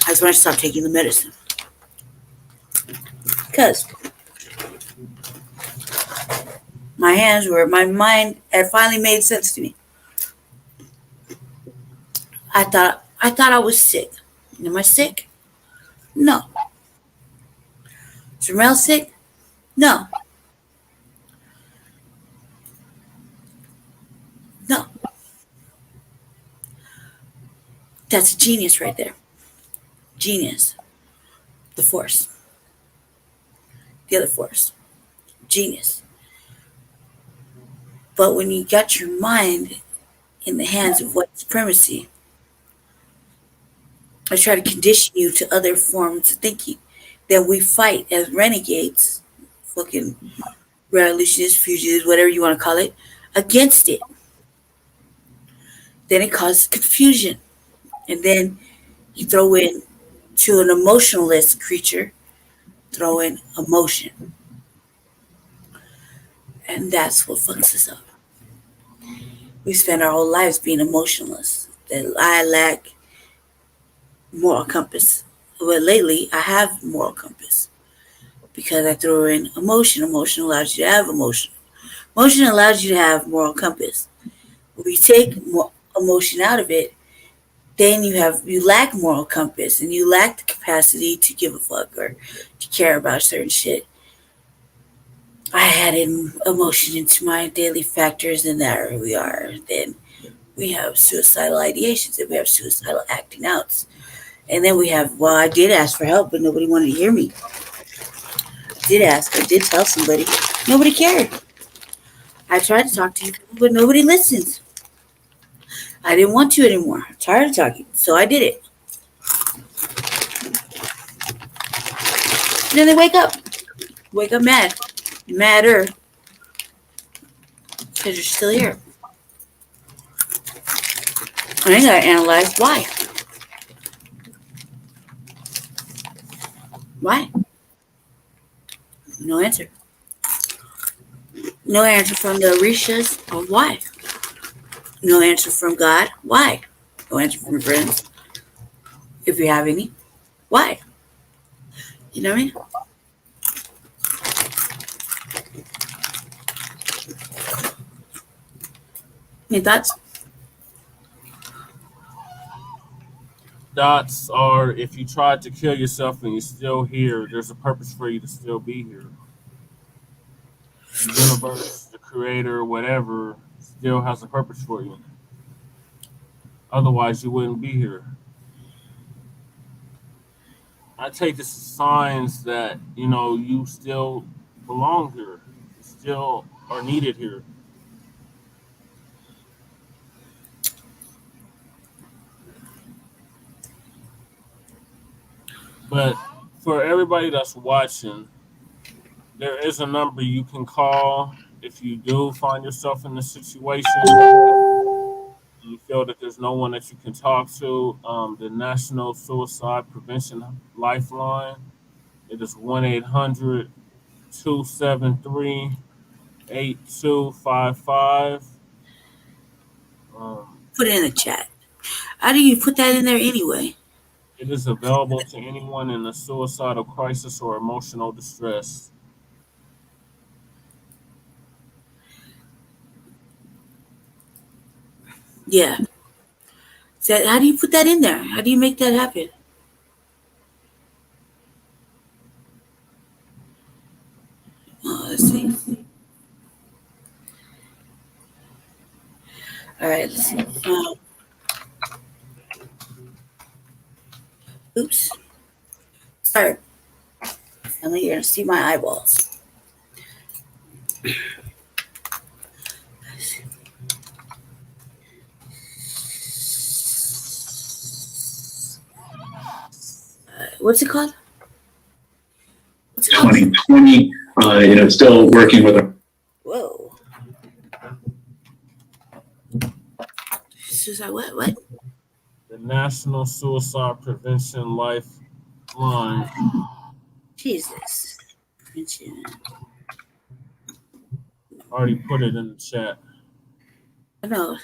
That's when I stopped taking the medicine. Because my mind had finally made sense to me. I thought I was sick. Am I sick? No. Is Ramel sick? No. No. That's a genius right there. Genius. The force. the other force. Genius. But when you got your mind in the hands of white supremacy, I try to condition you to other forms of thinking, then we fight as renegades, fucking revolutionists, fugitives, whatever you want to call it, against it. Then it causes confusion. And then you throw in to an emotionalist creature, throw in emotion. And that's what fucks us up. We spend our whole lives being emotionless. That I lack moral compass. But lately, I have moral compass because I throw in emotion. Emotion allows you to have emotion. Emotion allows you to have moral compass. When you take emotion out of it, then you lack moral compass and you lack the capacity to give a fuck or to care about certain shit. I added emotion into my daily factors, and there we are. Then we have suicidal ideations, and we have suicidal acting outs. And then we have, well, I did ask for help, but nobody wanted to hear me. I did ask, I did tell somebody. Nobody cared. I tried to talk to you, but nobody listens. I didn't want to anymore. I'm tired of talking, so I did it. And then they wake up mad. Madder. Because you're still here. And I gotta analyze why. Why? No answer. No answer from the Orishas of why. No answer from God. Why? No answer from friends. If you have any. Why? You know what I mean? Any thoughts? Dots are if you tried to kill yourself and you're still here, there's a purpose for you to still be here. The universe, the creator, whatever, still has a purpose for you. Otherwise, you wouldn't be here. I take this as signs that, you still belong here. You still are needed here. But for everybody that's watching, there is a number you can call if you do find yourself in a situation and you feel that there's no one that you can talk to. The National Suicide Prevention Lifeline. It is 1-800-273-8255. Put it in the chat. How do you put that in there anyway? It is available to anyone in a suicidal crisis or emotional distress. Yeah. So how do you put that in there? How do you make that happen? Oh, let's see. All right, let's see. Oops. Sorry. You're going to see my eyeballs. What's it called? 2020, still working with a. Whoa. Suicide, what? The National Suicide Prevention Lifeline. Jesus. Prevention. Already put it in the chat. I know.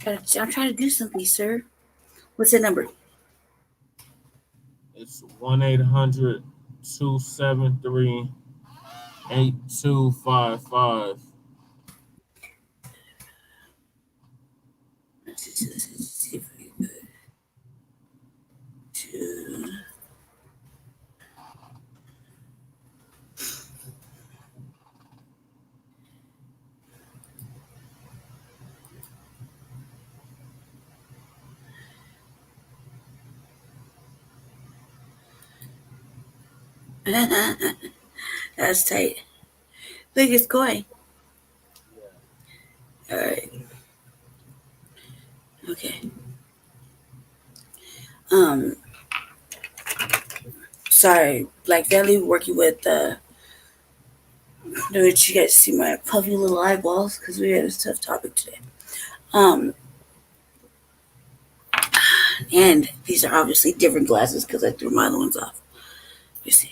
I'm trying to do something, sir. What's the number? It's 1-800-273-8255. Let's see if we can to That's tight. Look, it's going. All right. Okay. Sorry, Black Valley working with which you guys see my puffy little eyeballs because we had a tough topic today. And these are obviously different glasses because I threw my other ones off. You see.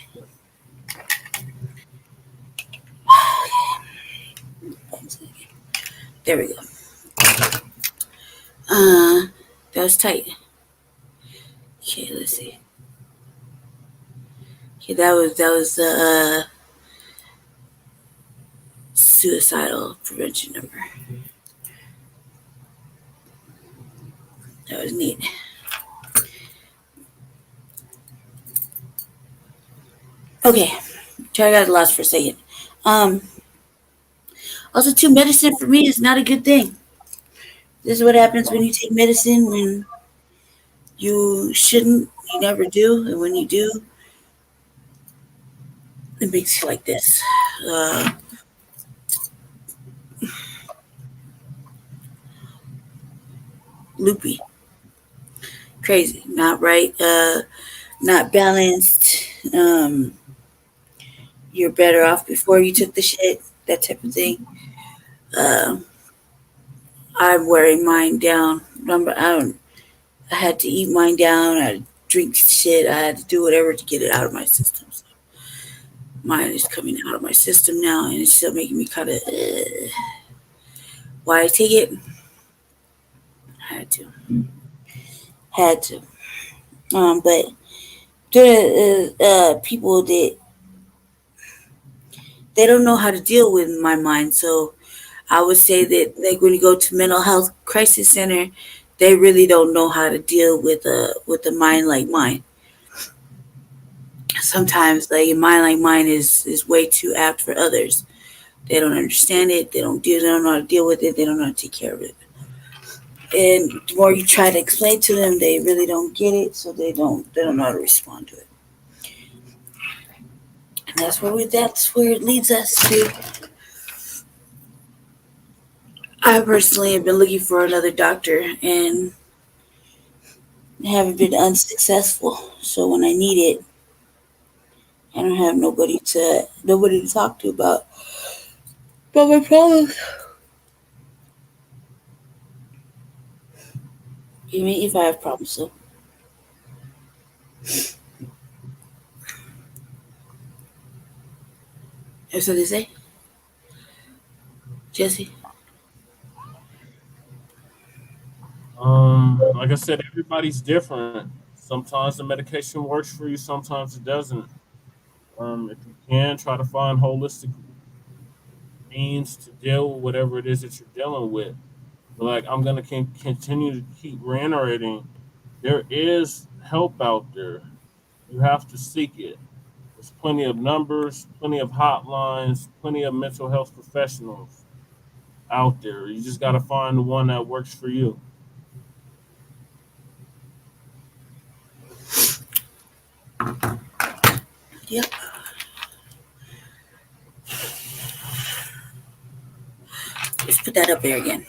There we go. That was tight. Okay, let's see. Okay, that was the suicidal prevention number. That was neat. Okay, I got lost for a second. Also, too, medicine for me is not a good thing. This is what happens when you take medicine when you shouldn't, you never do, and when you do, it makes you like this. Loopy. Crazy. Not right. Not balanced. You're better off before you took the shit. That type of thing. I'm wearing mine down. I had to eat mine down. I had to drink shit. I had to do whatever to get it out of my system. So mine is coming out of my system now, and it's still making me kind of. Why I take it? Had to. But there are people that they don't know how to deal with my mind. So I would say that, like, when you go to mental health crisis center, they really don't know how to deal with a mind like mine. Sometimes, like, a mind like mine is way too apt for others. They don't understand it. They don't know how to deal with it. They don't know how to take care of it. And the more you try to explain to them, they really don't get it. So they don't know how to respond to it. And that's where it leads us to. I personally have been looking for another doctor and haven't been unsuccessful. So when I need it, I don't have nobody to talk to about my problems. Even if I have problems, so. That's what they say. Jesse? Like I said, everybody's different. Sometimes the medication works for you, sometimes it doesn't. If you can, try to find holistic means to deal with whatever it is that you're dealing with. But, like, I'm gonna continue to keep reiterating, there is help out there. You have to seek it. There's plenty of numbers, plenty of hotlines, plenty of mental health professionals out there. You just got to find the one that works for you. Yep. Let's put that up there again.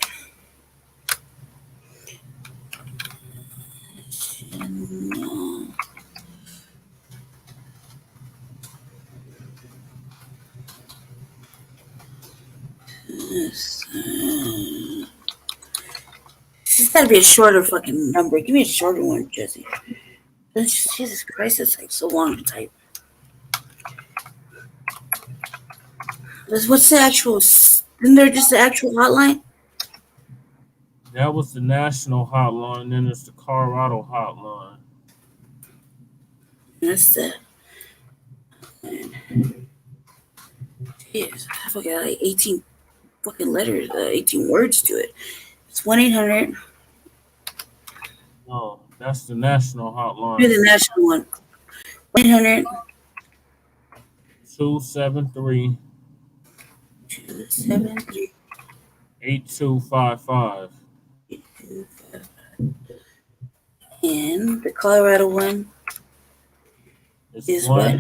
This has got to be a shorter fucking number. Give me a shorter one, Jesse. Jesus Christ, it's like so long to type. What's the actual? Isn't there just the actual hotline? That was the national hotline. Then there's the Colorado hotline. That's the. Jeez, I fucking got like 18 fucking letters, 18 words to it. It's 1-800. No, that's the national hotline. Do the national one. 1-800. 273 273 8255. And the Colorado one It's is what?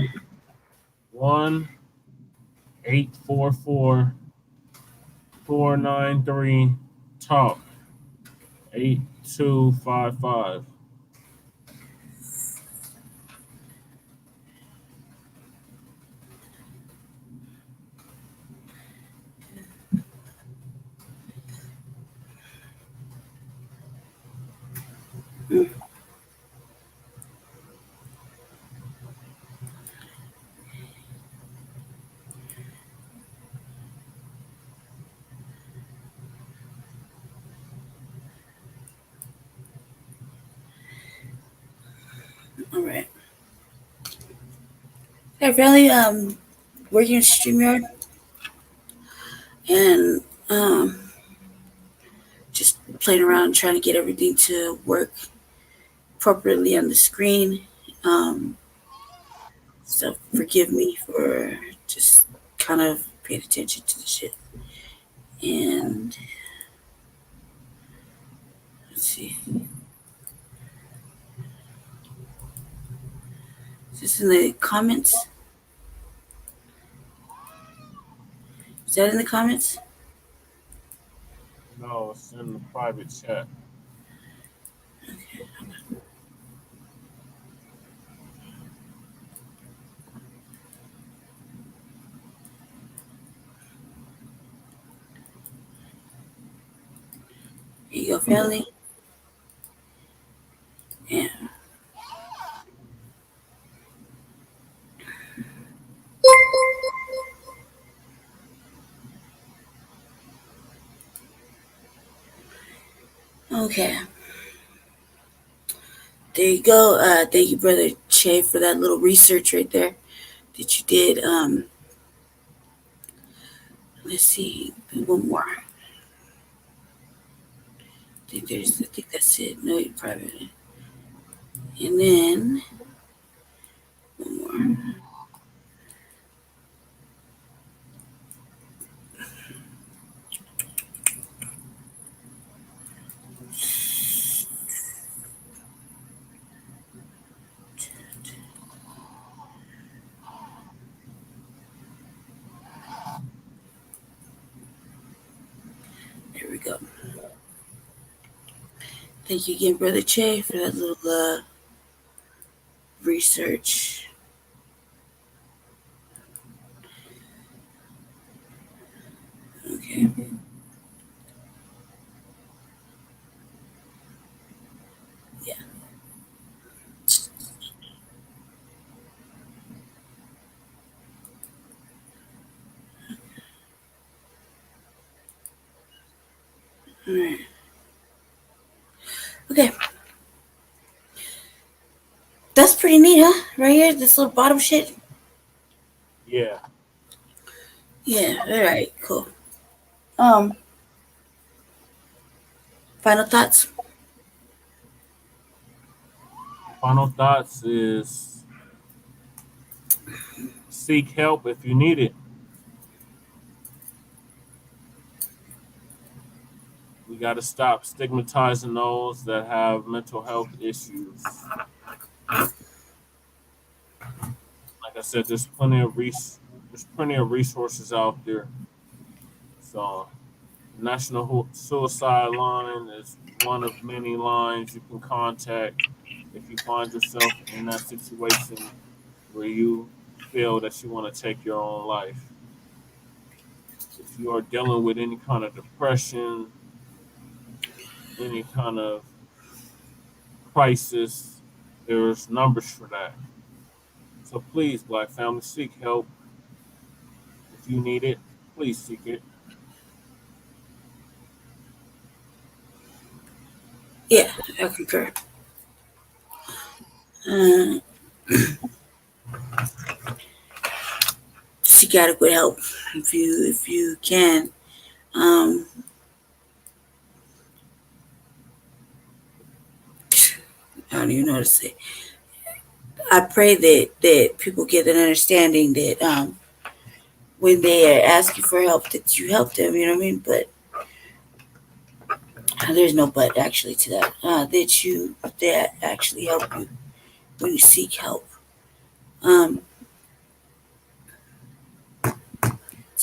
1-844-493-TALK 8255. All right. Hey, really, working in StreamYard and just playing around trying to get everything to work appropriately on the screen. So forgive me for just kind of paying attention to the shit. And let's see. Is this in the comments? Is that in the comments? No, it's in the private chat. Okay. Here you go, family. Yeah. Okay. There you go. Thank you, Brother Che, for that little research right there that you did. Let's see. One more. I think that's it. No, you're private. And then one more. There we go. Thank you again, Brother Che, for that little research. Okay. Yeah. All right. Okay. That's pretty neat, huh? Right here, this little bottom shit. Yeah. Yeah. All right. Cool. Final thoughts. Final thoughts is seek help if you need it. We got to stop stigmatizing those that have mental health issues. Like I said, there's plenty of resources out there. So, National Suicide Line is one of many lines you can contact if you find yourself in that situation where you feel that you want to take your own life. If you are dealing with any kind of depression, any kind of crisis, there's numbers for that. So please, Black family, seek help. If you need it, please seek it. Yeah, I concur. Seek adequate help if you can. I don't even know what to say. I pray that people get an understanding that when they are asking for help, that you help them. You know what I mean? But there's no but actually to that. That actually help you when you seek help.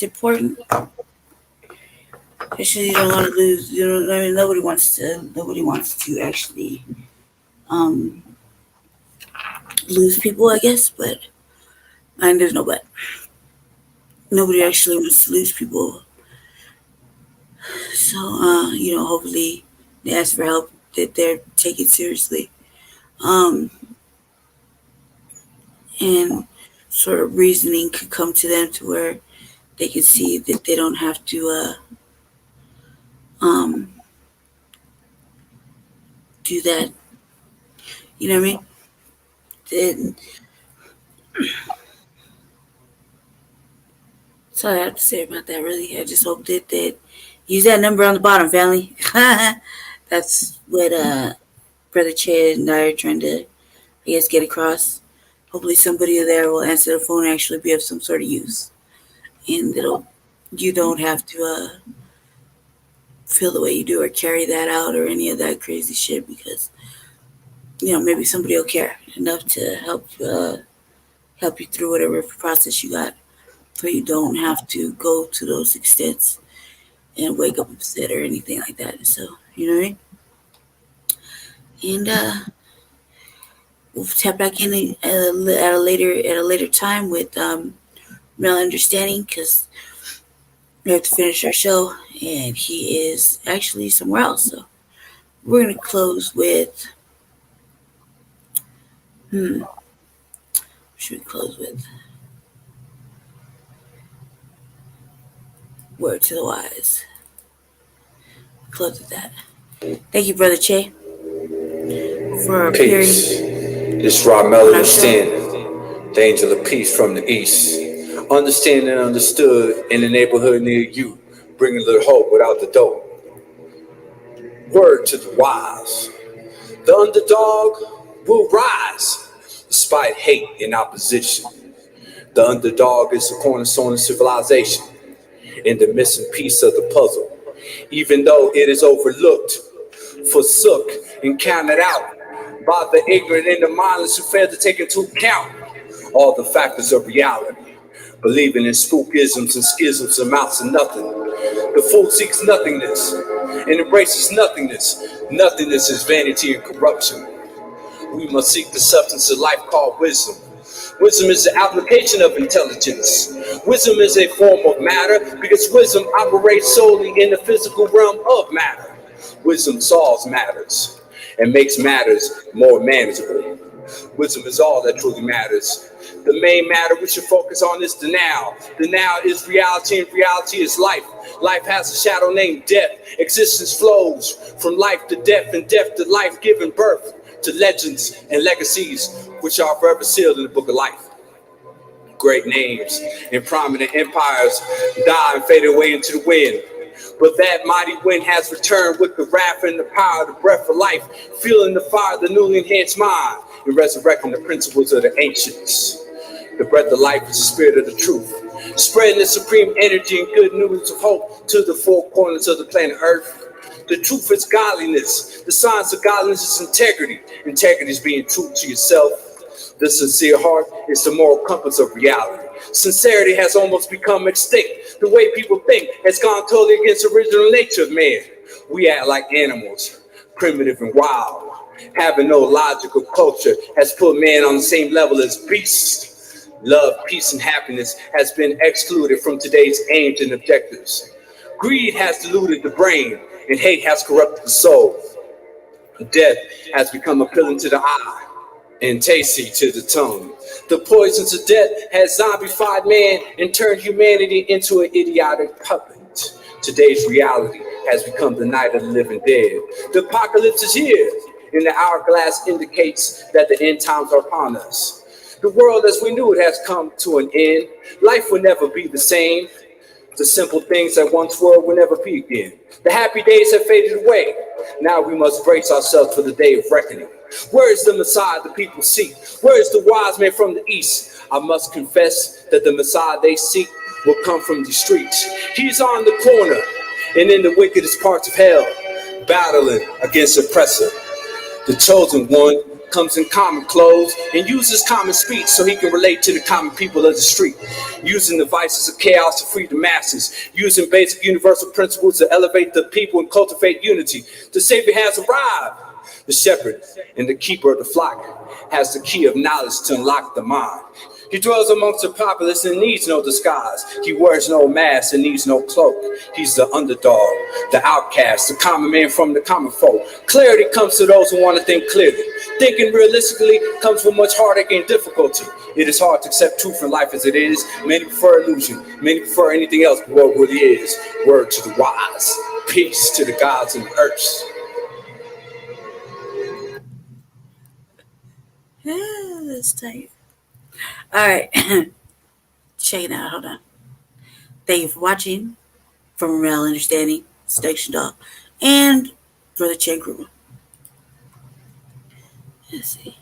It's important. Especially you don't want to lose. You know, I mean, nobody wants to actually lose people, I guess. But there's no but. Nobody actually wants to lose people. So hopefully they ask for help, that they're taken seriously, and sort of reasoning could come to them to where they can see that they don't have to do that. You know what I mean? That's all I have to say about that, really. I just hope that use that number on the bottom, family. That's what Brother Chad and I are trying to, I guess, get across. Hopefully somebody there will answer the phone and actually be of some sort of use. And you don't have to feel the way you do or carry that out or any of that crazy shit, because maybe somebody will care enough to help you through whatever process you got, so you don't have to go to those extents and wake up upset or anything like that. So you know what I mean? And we'll tap back in at a later time with Mel Understanding, because we have to finish our show and he is actually somewhere else. So we're gonna close with should we close with Word to the Wise? Close with that. Thank you, Brother Che, for appearing. Peace. It's RAHMEL Understanding, the angel of peace from the east. Understanding and understood in the neighborhood near you, bringing a little hope without the dope. Word to the wise. The underdog will rise despite hate and opposition. The underdog is the cornerstone of civilization and the missing piece of the puzzle. Even though it is overlooked, forsook, and counted out by the ignorant and the mindless who fail to take into account all the factors of reality. Believing in spookisms and schisms amounts to nothing. The fool seeks nothingness and embraces nothingness. Nothingness is vanity and corruption. We must seek the substance of life called wisdom. Wisdom is the application of intelligence. Wisdom is a form of matter because wisdom operates solely in the physical realm of matter. Wisdom solves matters and makes matters more manageable. Wisdom is all that truly matters. The main matter we should focus on is the now. The now is reality, and reality is life. Life has a shadow named death. Existence flows from life to death, and death to life, giving birth to legends and legacies which are forever sealed in the book of life. Great names and prominent empires die and fade away into the wind. But that mighty wind has returned with the wrath and the power, the breath of life, fueling the fire of the newly enhanced mind, and resurrecting the principles of the ancients. The breath of life is the spirit of the truth, spreading the supreme energy and good news of hope to the four corners of the planet Earth. The truth is godliness. The science of godliness is integrity. Integrity is being true to yourself. The sincere heart is the moral compass of reality. Sincerity has almost become extinct. The way people think has gone totally against the original nature of man. We act like animals, primitive and wild. Having no logical culture has put man on the same level as beasts. Love, peace, and happiness has been excluded from today's aims and objectives. Greed has diluted the brain, and hate has corrupted the soul. Death has become appealing to the eye and tasty to the tongue. The poisons of death has zombified man and turned humanity into an idiotic puppet. Today's reality has become the night of the living dead. The apocalypse is here, and the hourglass indicates that the end times are upon us. The world as we knew it has come to an end. Life will never be the same. The simple things that once were will never be again. The happy days have faded away. Now we must brace ourselves for the day of reckoning. Where is the Messiah the people seek? Where is the wise man from the east? I must confess that the Messiah they seek will come from the streets. He's on the corner and in the wickedest parts of hell, battling against oppressor. The chosen one comes in common clothes and uses common speech so he can relate to the common people of the street, using the vices of chaos to free the masses, using basic universal principles to elevate the people and cultivate unity. The Savior has arrived. The shepherd and the keeper of the flock has the key of knowledge to unlock the mind. He dwells amongst the populace and needs no disguise. He wears no mask and needs no cloak. He's the underdog, the outcast, the common man from the common folk. Clarity comes to those who want to think clearly. Thinking realistically comes with much heartache and difficulty. It is hard to accept truth in life as it is. Many prefer illusion. Many prefer anything else but what really is. Word to the wise. Peace to the gods and the earths. Yeah, that's tight. All right. Check it out. Hold on. Thank you for watching. From Real Understanding, Seduction Dog, and for the Chain Crew. Let's see.